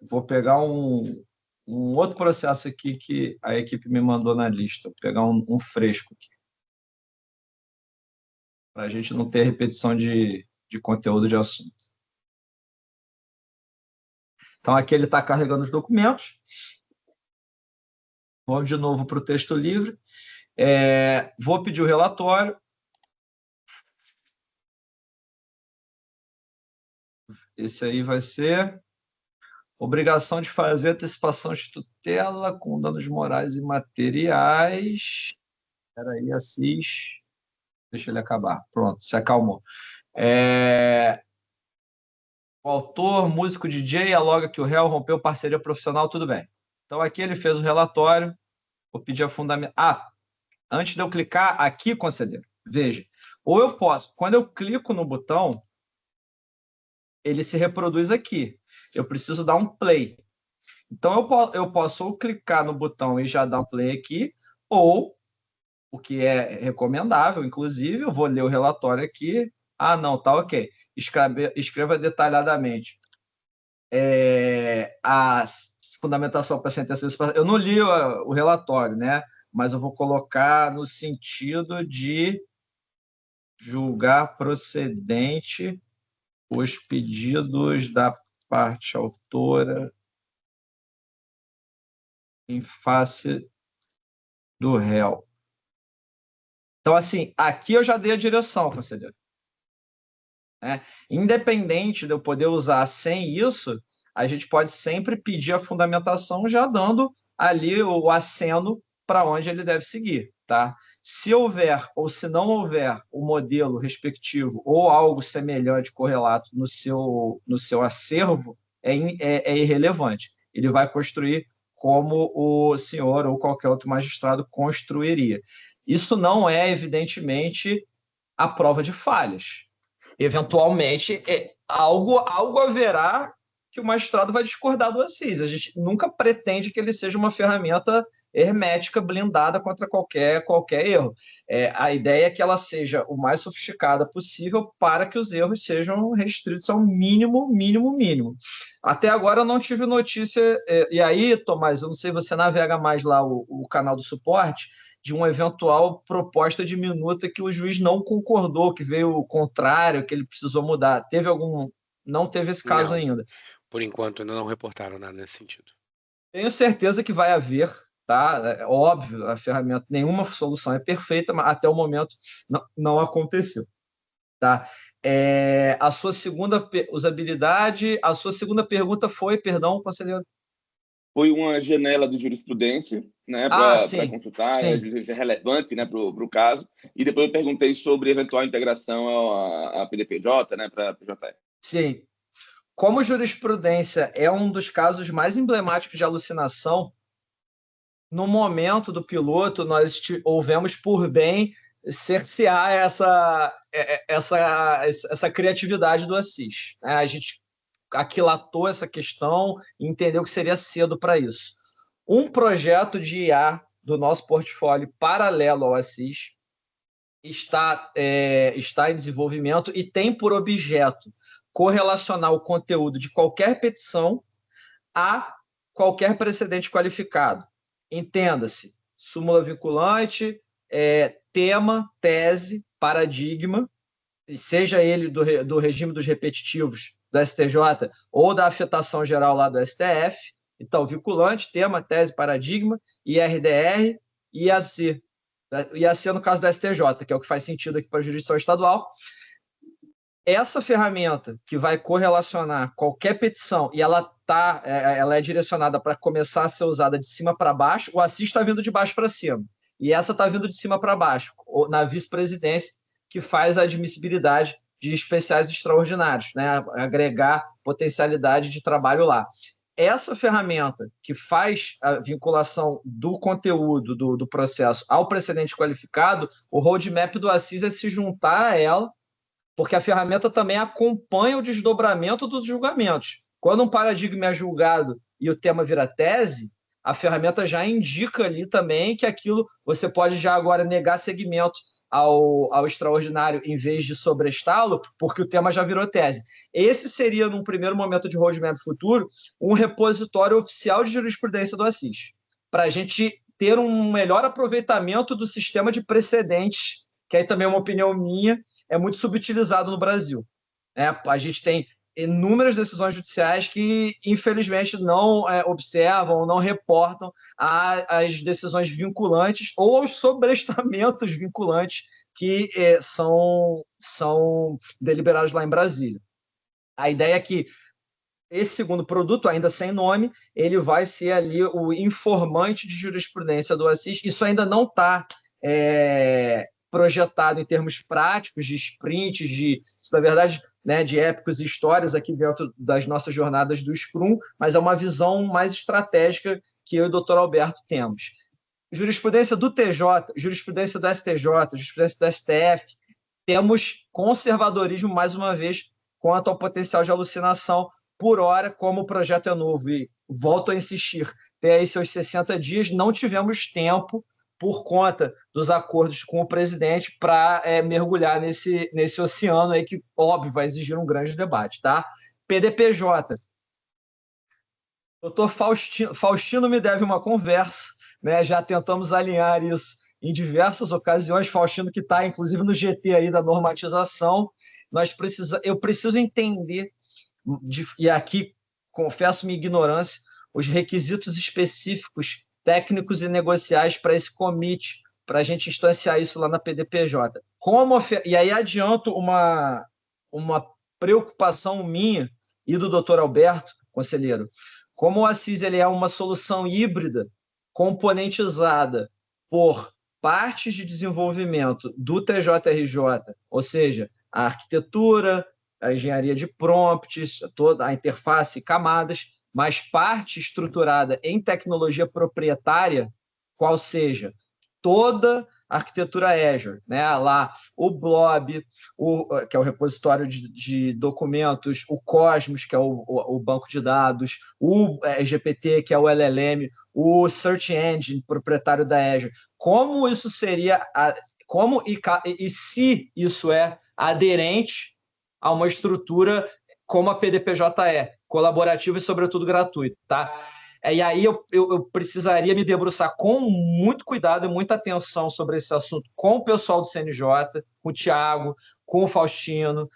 Vou pegar um outro processo aqui que a equipe me mandou na lista. Vou pegar um fresco aqui. Para a gente não ter repetição de conteúdo de assunto. Então, aqui ele está carregando os documentos. Vamos de novo para o texto livre. Vou pedir o relatório. Esse aí vai ser obrigação de fazer antecipação de tutela com danos morais e materiais. Espera aí, Assis. Deixa ele acabar. Pronto, se acalmou. O autor, músico, DJ, alega que o réu rompeu parceria profissional, tudo bem. Então, aqui ele fez o relatório. Vou pedir a fundamentação. Antes de eu clicar aqui, conselheiro, veja. Ou eu posso, quando eu clico no botão, ele se reproduz aqui. Eu preciso dar um play. Então, eu posso ou clicar no botão e já dar um play aqui, ou, o que é recomendável, inclusive, eu vou ler o relatório aqui. Não, tá ok. Escreva detalhadamente. A fundamentação para sentença... Eu não li o relatório, né? Mas eu vou colocar no sentido de julgar procedente os pedidos da parte autora em face do réu. Então, assim, aqui eu já dei a direção, conselheiro. Independente de eu poder usar sem isso, a gente pode sempre pedir a fundamentação já dando ali o aceno para onde ele deve seguir, tá? Se houver ou se não houver o modelo respectivo ou algo semelhante, correlato no seu acervo, é irrelevante. Ele vai construir como o senhor ou qualquer outro magistrado construiria. Isso não é, evidentemente, a prova de falhas. Eventualmente, algo haverá que o magistrado vai discordar do Assis. A gente nunca pretende que ele seja uma ferramenta hermética, blindada contra qualquer erro. A ideia é que ela seja o mais sofisticada possível para que os erros sejam restritos ao mínimo. Até agora eu não tive notícia, e aí, Tomás, eu não sei, você navega mais lá o canal do suporte, de uma eventual proposta de minuta que o juiz não concordou, que veio o contrário, que ele precisou mudar. Teve algum... Não teve esse caso ainda. Por enquanto, ainda não reportaram nada nesse sentido. Tenho certeza que vai haver, tá? É óbvio, a ferramenta, nenhuma solução é perfeita, mas até o momento não aconteceu, tá? A sua segunda usabilidade, a sua segunda pergunta foi, perdão, conselheiro? Foi uma janela de jurisprudência, né, para consultar, sim. É relevante, né, para o caso. E depois eu perguntei sobre eventual integração à PDPJ, né, para a PJF. Sim. Como jurisprudência é um dos casos mais emblemáticos de alucinação, no momento do piloto, nós houvemos por bem cercear essa criatividade do Assis. A gente aquilatou essa questão e entendeu que seria cedo para isso. Um projeto de IA do nosso portfólio paralelo ao Assis está em desenvolvimento e tem por objeto correlacionar o conteúdo de qualquer petição a qualquer precedente qualificado. Entenda-se, súmula vinculante, tema, tese, paradigma, seja ele do regime dos repetitivos do STJ ou da afetação geral lá do STF. Então, vinculante, tema, tese, paradigma, IRDR e IAC. IAC no caso do STJ, que é o que faz sentido aqui para a jurisdição estadual. Essa ferramenta que vai correlacionar qualquer petição e ela é direcionada para começar a ser usada de cima para baixo, o Assis está vindo de baixo para cima. E essa está vindo de cima para baixo, na vice-presidência, que faz a admissibilidade de especiais extraordinários, né? Agregar potencialidade de trabalho lá. essa ferramenta que faz a vinculação do conteúdo do processo ao precedente qualificado, o roadmap do Assis é se juntar a ela, porque a ferramenta também acompanha o desdobramento dos julgamentos. Quando um paradigma é julgado e o tema vira tese, a ferramenta já indica ali também que aquilo você pode já agora negar segmento ao extraordinário em vez de sobrestá-lo, porque o tema já virou tese. Esse seria, num primeiro momento de roadmap futuro, um repositório oficial de jurisprudência do Assis, para a gente ter um melhor aproveitamento do sistema de precedentes, que aí também é uma opinião minha, é muito subutilizado no Brasil. A gente tem inúmeras decisões judiciais que, infelizmente, não observam, não reportam as decisões vinculantes ou aos sobrestamentos vinculantes que são deliberados lá em Brasília. A ideia é que esse segundo produto, ainda sem nome, ele vai ser ali o informante de jurisprudência do Assis. Isso ainda não está projetado em termos práticos, de sprints, na verdade, né, de épicos e histórias aqui dentro das nossas jornadas do Scrum, mas é uma visão mais estratégica que eu e o Dr. Alberto temos. Jurisprudência do TJ, jurisprudência do STJ, jurisprudência do STF, temos conservadorismo, mais uma vez, quanto ao potencial de alucinação por hora, como o projeto é novo. E volto a insistir, tem aí seus 60 dias, não tivemos tempo por conta dos acordos com o presidente para mergulhar nesse oceano aí que, óbvio, vai exigir um grande debate, tá? PDPJ. Doutor Faustino me deve uma conversa, né? Já tentamos alinhar isso em diversas ocasiões. Faustino que está, inclusive, no GT aí da normatização. Eu preciso entender, e aqui confesso minha ignorância, os requisitos específicos técnicos e negociais para esse comitê, para a gente instanciar isso lá na PDPJ. E aí adianto uma preocupação minha e do doutor Alberto, conselheiro. Como o Assis ele é uma solução híbrida, componentizada por partes de desenvolvimento do TJRJ, ou seja, a arquitetura, a engenharia de prompts, toda a interface e camadas, mas parte estruturada em tecnologia proprietária, qual seja toda a arquitetura Azure, né? Lá o Blob, que é o repositório de documentos, o Cosmos, que é o banco de dados, o GPT, que é o LLM, o Search Engine, proprietário da Azure. Como isso seria, e se isso é aderente a uma estrutura como a PDPJ colaborativa e, sobretudo, gratuita, tá? E aí eu precisaria me debruçar com muito cuidado e muita atenção sobre esse assunto com o pessoal do CNJ, com o Tiago, com o Faustino,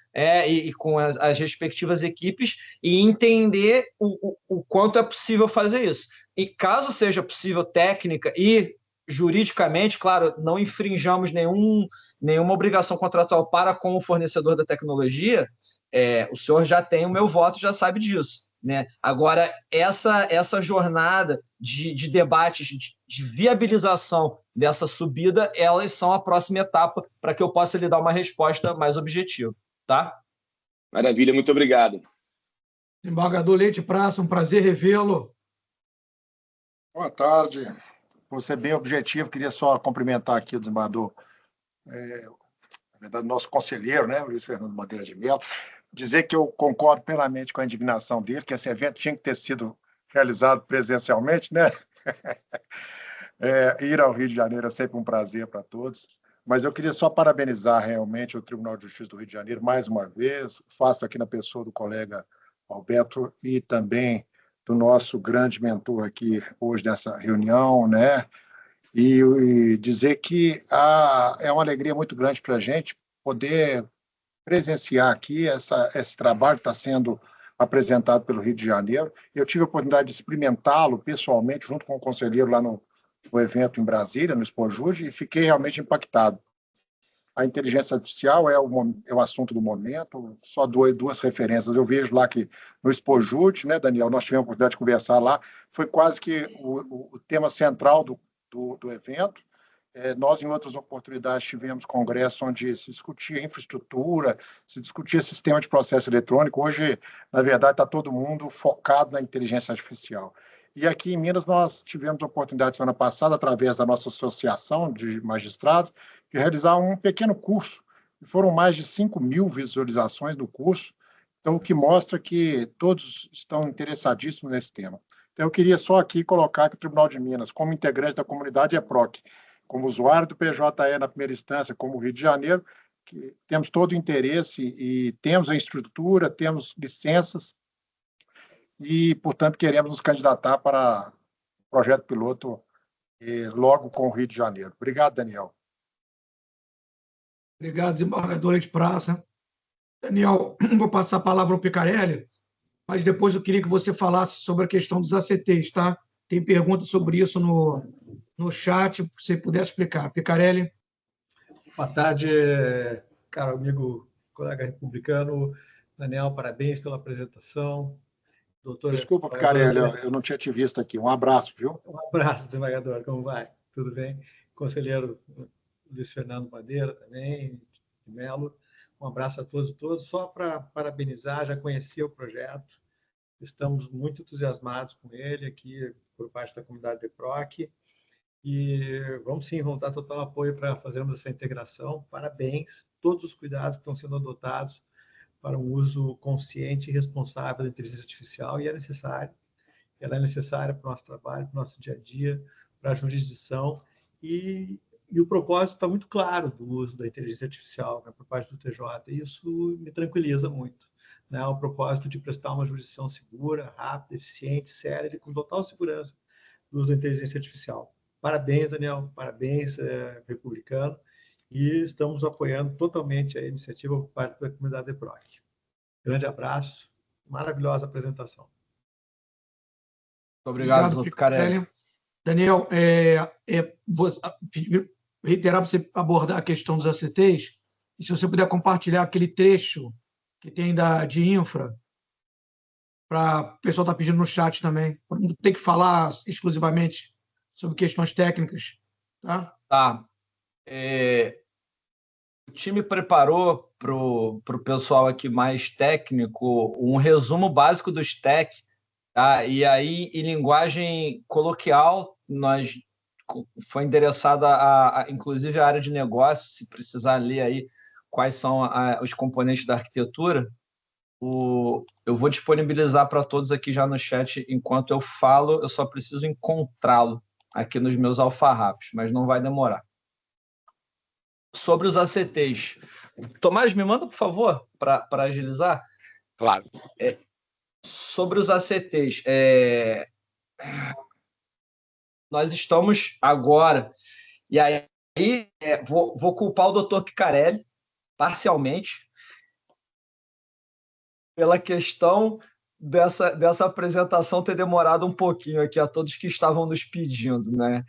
e com as respectivas equipes, e entender o quanto é possível fazer isso. E caso seja possível técnica e juridicamente, claro, não infringamos nenhuma obrigação contratual para com o fornecedor da tecnologia, o senhor já tem o meu voto, já sabe disso, né? Agora, essa jornada de debates, de viabilização dessa subida, elas são a próxima etapa para que eu possa lhe dar uma resposta mais objetiva, tá? Maravilha, muito obrigado. Desembargador Leite Praça, um prazer revê-lo. Boa tarde. Vou ser bem objetivo, queria só cumprimentar aqui o desembargador, na verdade, nosso conselheiro, né, Luiz Fernando Bandeira de Mello, dizer que eu concordo plenamente com a indignação dele, que esse evento tinha que ter sido realizado presencialmente, né? Ir ao Rio de Janeiro é sempre um prazer para todos, mas eu queria só parabenizar realmente o Tribunal de Justiça do Rio de Janeiro mais uma vez, faço aqui na pessoa do colega Alberto e também do nosso grande mentor aqui hoje nessa reunião, né? E dizer que é uma alegria muito grande para a gente poder presenciar aqui esse trabalho que está sendo apresentado pelo Rio de Janeiro. Eu tive a oportunidade de experimentá-lo pessoalmente, junto com o conselheiro lá no evento em Brasília, no Expojude, e fiquei realmente impactado. A inteligência artificial é o assunto do momento, só duas referências. Eu vejo lá que no Expojude, né, Daniel, nós tivemos a oportunidade de conversar lá, foi quase que o tema central do evento, Nós, em outras oportunidades, tivemos congressos onde se discutia infraestrutura, se discutia sistema de processo eletrônico. Hoje, na verdade, está todo mundo focado na inteligência artificial. E aqui em Minas, nós tivemos a oportunidade, semana passada, através da nossa associação de magistrados, de realizar um pequeno curso. Foram mais de 5.000 visualizações do curso, então, o que mostra que todos estão interessadíssimos nesse tema. Então, eu queria só aqui colocar que o Tribunal de Minas, como integrante da comunidade EPROC, como usuário do PJE na primeira instância, como Rio de Janeiro, que temos todo o interesse e temos a estrutura, temos licenças e, portanto, queremos nos candidatar para o projeto piloto logo com o Rio de Janeiro. Obrigado, Daniel. Obrigado, desembargador de praça. Daniel, vou passar a palavra ao Picarelli, mas depois eu queria que você falasse sobre a questão dos ACTs, tá? Tem perguntas sobre isso no chat, se você puder explicar. Picarelli. Boa tarde, caro amigo, colega republicano. Daniel, parabéns pela apresentação. Doutor, desculpa, Picarelli, eu não tinha te visto aqui. Um abraço, viu? Um abraço, desembargador. Como vai? Tudo bem? Conselheiro Luiz Fernando Madeira também, de Melo. Um abraço a todos e todas. Só para parabenizar, já conhecia o projeto. Estamos muito entusiasmados com ele aqui por parte da comunidade EPROC. E vamos sim, vamos dar total apoio para fazermos essa integração. Parabéns, todos os cuidados que estão sendo adotados para um uso consciente e responsável da inteligência artificial, e é necessário. Ela é necessária para o nosso trabalho, para o nosso dia a dia, para a jurisdição, e o propósito está muito claro do uso da inteligência artificial, né, por parte do TJ, e isso me tranquiliza muito. Né, o propósito de prestar uma jurisdição segura, rápida, eficiente, séria, e com total segurança do uso da inteligência artificial. Parabéns, Daniel, parabéns, republicano, e estamos apoiando totalmente a iniciativa por parte da comunidade EPROC. Grande abraço, maravilhosa apresentação. Obrigado, doutor Picarelli. Daniel, vou reiterar para você abordar a questão dos ACTs, e se você puder compartilhar aquele trecho que tem de infra, para o pessoal está pedindo no chat também, para não ter que falar exclusivamente sobre questões técnicas. Tá? Tá. O time preparou para o pessoal aqui mais técnico um resumo básico do stack, tá? E aí, em linguagem coloquial, foi endereçada inclusive a área de negócio, se precisar ler aí quais são os componentes da arquitetura. Eu vou disponibilizar para todos aqui já no chat enquanto eu falo, eu só preciso encontrá-lo aqui nos meus alfarrábios, mas não vai demorar. Sobre os ACTs. Tomás, me manda, por favor, para agilizar. Claro. Sobre os ACTs, nós estamos agora, e aí vou culpar o doutor Picarelli, parcialmente, pela questão dessa apresentação ter demorado um pouquinho aqui a todos que estavam nos pedindo, né?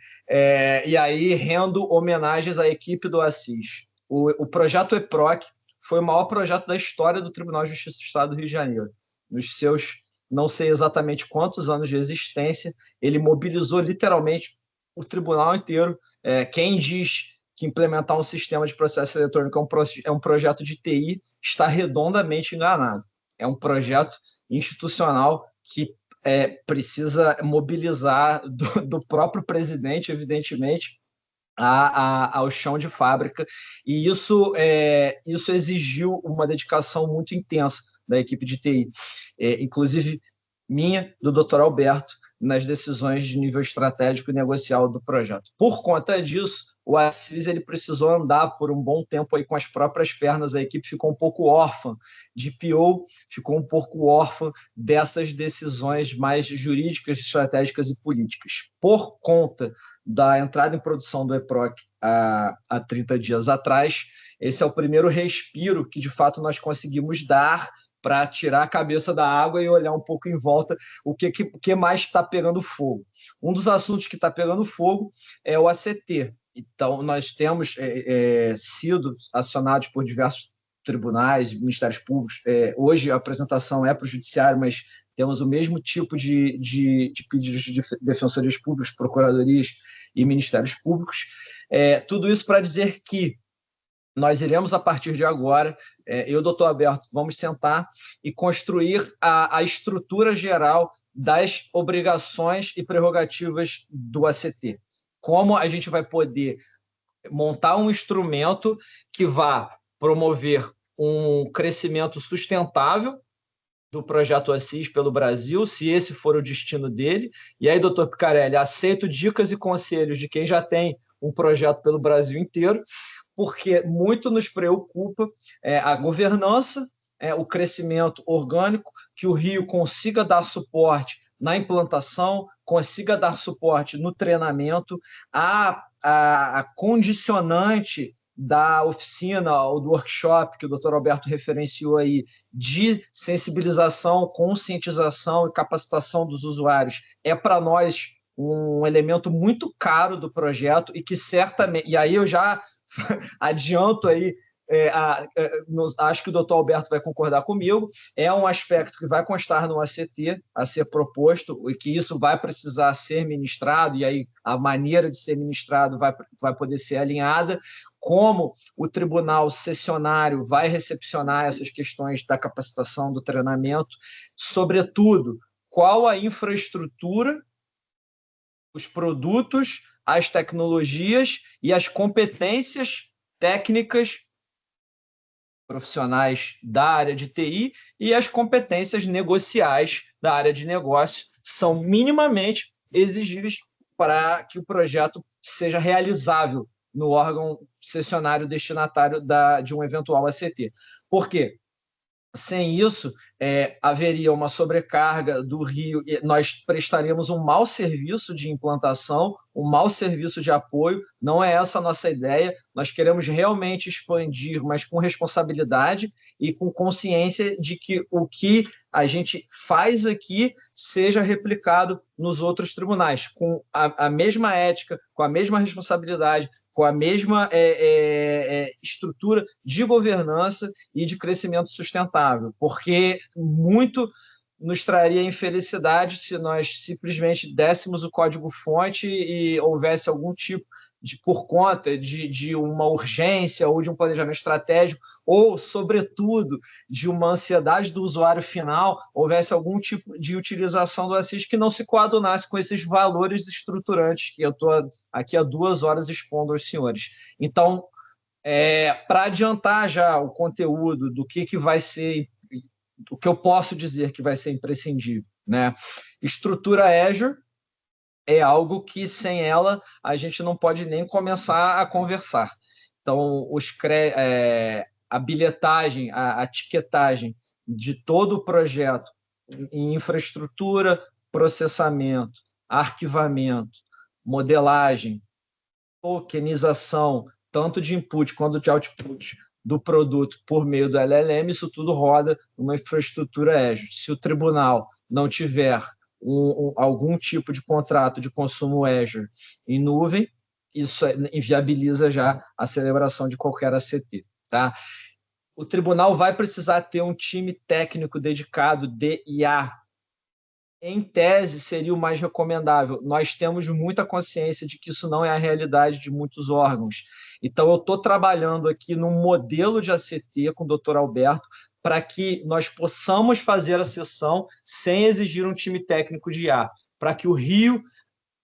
E aí rendo homenagens à equipe do Assis. O projeto EPROC foi o maior projeto da história do Tribunal de Justiça do Estado do Rio de Janeiro. Nos seus, não sei exatamente quantos anos de existência, ele mobilizou literalmente o tribunal inteiro. Quem diz que implementar um sistema de processo eletrônico é um projeto de TI está redondamente enganado. É um projeto institucional que precisa mobilizar do próprio presidente, evidentemente, ao chão de fábrica, e isso exigiu uma dedicação muito intensa da equipe de TI, inclusive minha, do Dr. Alberto, nas decisões de nível estratégico e negocial do projeto. Por conta disso, o Assis ele precisou andar por um bom tempo aí com as próprias pernas, a equipe ficou um pouco órfã de PO, ficou um pouco órfã dessas decisões mais jurídicas, estratégicas e políticas. Por conta da entrada em produção do EPROC há 30 dias atrás, esse é o primeiro respiro que, de fato, nós conseguimos dar para tirar a cabeça da água e olhar um pouco em volta o que mais está pegando fogo. Um dos assuntos que está pegando fogo é o ACT. Então, nós temos sido acionados por diversos tribunais, ministérios públicos. Hoje a apresentação é para o judiciário, mas temos o mesmo tipo de pedidos de defensorias públicas, procuradorias e ministérios públicos. Tudo isso para dizer que nós iremos, a partir de agora, eu e o doutor Alberto, vamos sentar e construir a estrutura geral das obrigações e prerrogativas do ACT. Como a gente vai poder montar um instrumento que vá promover um crescimento sustentável do projeto Assis pelo Brasil, se esse for o destino dele. E aí, doutor Picarelli, aceito dicas e conselhos de quem já tem um projeto pelo Brasil inteiro, porque muito nos preocupa a governança, o crescimento orgânico, que o Rio consiga dar suporte na implantação, consiga dar suporte no treinamento, a condicionante da oficina ou do workshop que o doutor Alberto referenciou aí, de sensibilização, conscientização e capacitação dos usuários, é para nós um elemento muito caro do projeto e que certamente... E aí eu já adianto aí, acho que o doutor Alberto vai concordar comigo, é um aspecto que vai constar no ACT a ser proposto e que isso vai precisar ser ministrado, e aí a maneira de ser ministrado vai poder ser alinhada, como o tribunal sessionário vai recepcionar essas questões da capacitação, do treinamento, sobretudo, qual a infraestrutura, os produtos, as tecnologias e as competências técnicas profissionais da área de TI e as competências negociais da área de negócio são minimamente exigíveis para que o projeto seja realizável no órgão sessionário destinatário de um eventual ACT. Por quê? Sem isso, haveria uma sobrecarga do Rio, nós prestaríamos um mau serviço de implantação, um mau serviço de apoio, não é essa a nossa ideia, nós queremos realmente expandir, mas com responsabilidade e com consciência de que o que a gente faz aqui seja replicado nos outros tribunais, com a mesma ética, com a mesma responsabilidade, com a mesma estrutura de governança e de crescimento sustentável, porque muito nos traria infelicidade se nós simplesmente dessemos o código-fonte e houvesse algum tipo por conta de uma urgência ou de um planejamento estratégico, ou, sobretudo, de uma ansiedade do usuário final, houvesse algum tipo de utilização do Assis que não se coadunasse com esses valores estruturantes que eu estou aqui há 2 horas expondo aos senhores. Então, para adiantar já o conteúdo do que vai ser, o que eu posso dizer que vai ser imprescindível, né? Estrutura Azure é algo que, sem ela, a gente não pode nem começar a conversar. Então, a bilhetagem, a etiquetagem de todo o projeto em infraestrutura, processamento, arquivamento, modelagem, tokenização, tanto de input quanto de output do produto por meio do LLM, isso tudo roda numa infraestrutura Azure. Se o tribunal não tiver algum tipo de contrato de consumo Azure em nuvem, isso inviabiliza já a celebração de qualquer ACT. Tá? O tribunal vai precisar ter um time técnico dedicado de IA. Em tese, seria o mais recomendável. Nós temos muita consciência de que isso não é a realidade de muitos órgãos. Então, eu estou trabalhando aqui num modelo de ACT com o doutor Alberto, para que nós possamos fazer a sessão sem exigir um time técnico de IA, para que o Rio,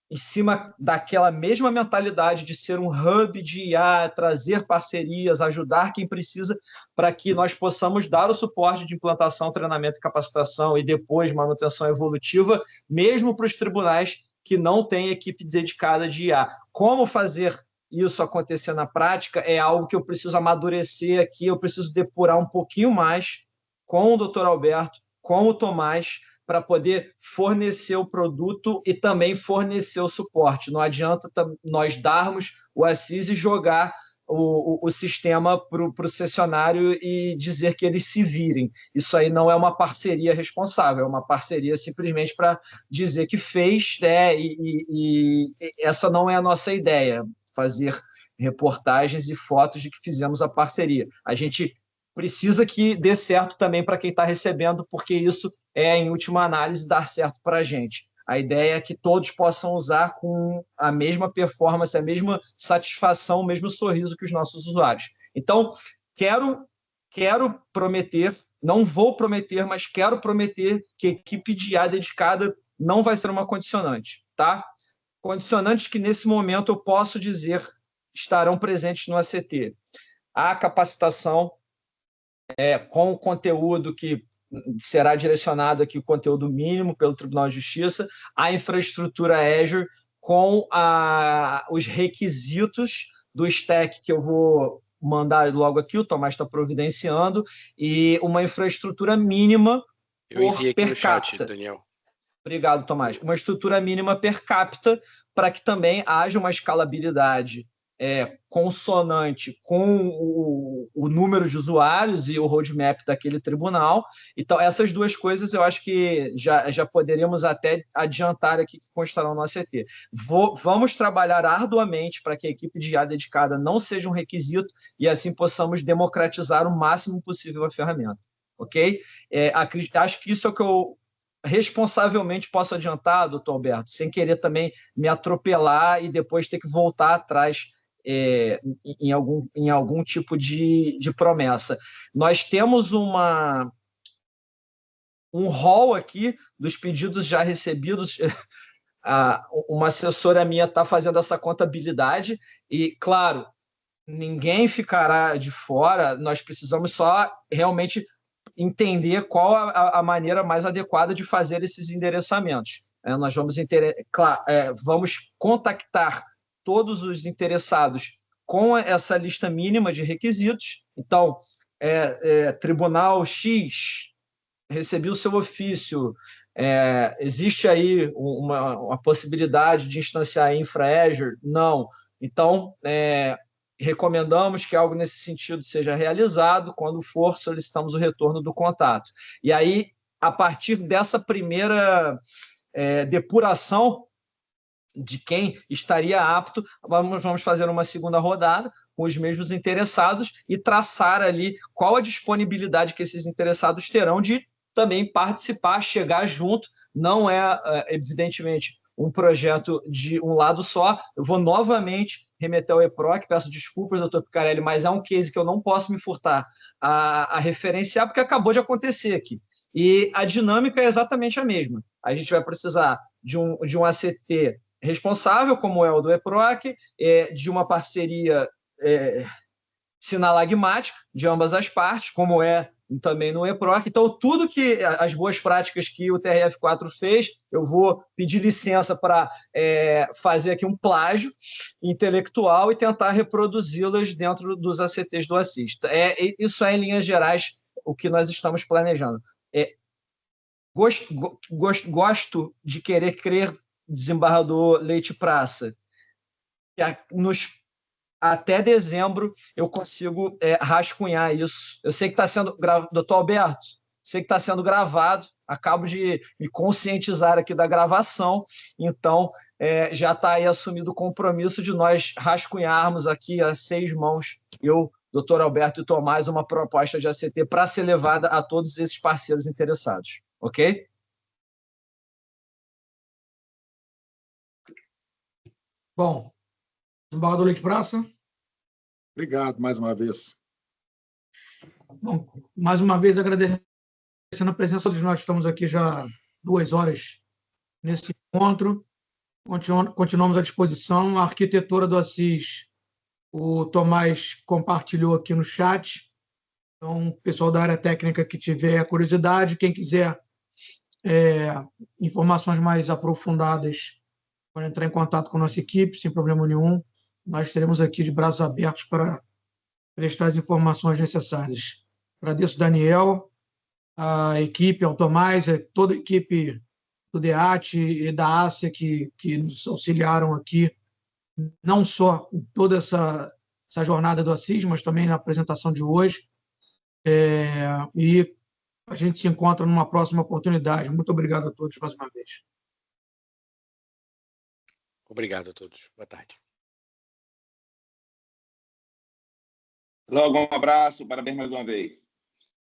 em cima daquela mesma mentalidade de ser um hub de IA, trazer parcerias, ajudar quem precisa, para que nós possamos dar o suporte de implantação, treinamento e capacitação e depois manutenção evolutiva, mesmo para os tribunais que não têm equipe dedicada de IA. Como fazer isso acontecer na prática é algo que eu preciso amadurecer aqui, eu preciso depurar um pouquinho mais com o doutor Alberto, com o Tomás, para poder fornecer o produto e também fornecer o suporte. Não adianta nós darmos o Assis e jogar o sistema para o sessionário e dizer que eles se virem. Isso aí não é uma parceria responsável, é uma parceria simplesmente para dizer que fez, e essa não é a nossa ideia, fazer reportagens e fotos de que fizemos a parceria. A gente precisa que dê certo também para quem está recebendo, porque isso é, em última análise, dar certo para a gente. A ideia é que todos possam usar com a mesma performance, a mesma satisfação, o mesmo sorriso que os nossos usuários. Então, quero prometer, não vou prometer, mas quero prometer que a equipe de IA dedicada não vai ser uma condicionante, tá? Condicionantes que, nesse momento, eu posso dizer estarão presentes no ACT. A capacitação com o conteúdo que será direcionado aqui, o conteúdo mínimo pelo Tribunal de Justiça, a infraestrutura Azure com os requisitos do stack que eu vou mandar logo aqui, o Tomás está providenciando, e uma infraestrutura mínima por per capita. Daniel. Obrigado, Tomás. Uma estrutura mínima per capita para que também haja uma escalabilidade consonante com o número de usuários e o roadmap daquele tribunal. Então, essas duas coisas eu acho que já poderíamos até adiantar aqui que constarão no ACT. Vamos trabalhar arduamente para que a equipe de IA dedicada não seja um requisito e assim possamos democratizar o máximo possível a ferramenta. Ok? Acho que isso é o que eu responsavelmente posso adiantar, doutor Alberto, sem querer também me atropelar e depois ter que voltar atrás em algum tipo de promessa. Nós temos um rol aqui dos pedidos já recebidos. Uma assessora minha está fazendo essa contabilidade e, claro, ninguém ficará de fora, nós precisamos só realmente entender qual a maneira mais adequada de fazer esses endereçamentos. Nós vamos contactar todos os interessados com essa lista mínima de requisitos. Então, Tribunal X, recebi o seu ofício, existe aí uma possibilidade de instanciar infra Azure? Não. Então, recomendamos que algo nesse sentido seja realizado. Quando for, solicitamos o retorno do contato. E aí, a partir dessa primeira depuração de quem estaria apto, vamos fazer uma segunda rodada com os mesmos interessados e traçar ali qual a disponibilidade que esses interessados terão de também participar, chegar junto. Não evidentemente, um projeto de um lado só. Eu vou novamente remeter ao EPROC, peço desculpas, doutor Picarelli, mas é um case que eu não posso me furtar a referenciar, porque acabou de acontecer aqui. E a dinâmica é exatamente a mesma. A gente vai precisar de um ACT responsável, como é o do EPROC, de uma parceria sinalagmática de ambas as partes, como é também no EPROC. Então, tudo que as boas práticas que o TRF4 fez, eu vou pedir licença para fazer aqui um plágio intelectual e tentar reproduzi-las dentro dos ACTs do Assis. Isso é, em linhas gerais, o que nós estamos planejando. Gosto de querer crer, desembargador Leite Praça, que até dezembro eu consigo rascunhar isso. Eu sei que está sendo gravado, doutor Alberto, sei que está sendo gravado, acabo de me conscientizar aqui da gravação, então já está aí assumido o compromisso de nós rascunharmos aqui a 6 mãos, eu, doutor Alberto e Tomás, uma proposta de ACT para ser levada a todos esses parceiros interessados. Ok? Bom, desembargador Leite Praça. Obrigado mais uma vez. Bom, mais uma vez agradecendo a presença de nós, estamos aqui já 2 horas nesse encontro, continuamos à disposição. A arquitetura do Assis, o Tomás compartilhou aqui no chat, então, o pessoal da área técnica que tiver curiosidade, quem quiser informações mais aprofundadas, pode entrar em contato com a nossa equipe, sem problema nenhum. Nós estaremos aqui de braços abertos para prestar as informações necessárias. Agradeço, Daniel, a equipe, ao Tomás, toda a equipe do DEAT e da ASEA que nos auxiliaram aqui, não só em toda essa jornada do Assis, mas também na apresentação de hoje. E a gente se encontra numa próxima oportunidade. Muito obrigado a todos mais uma vez. Obrigado a todos. Boa tarde. Logo, um abraço, parabéns mais uma vez.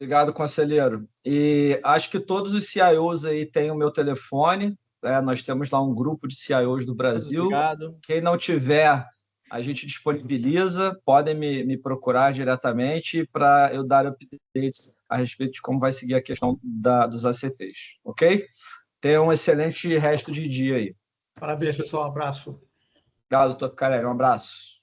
Obrigado, conselheiro. E acho que todos os CIOs aí têm o meu telefone. Nós temos lá um grupo de CIOs do Brasil. Obrigado. Quem não tiver, a gente disponibiliza. Podem me procurar diretamente para eu dar updates a respeito de como vai seguir a questão dos ACTs. Ok? Tenha um excelente resto de dia aí. Parabéns, pessoal. Um abraço. Obrigado, doutor Picarelli. Um abraço.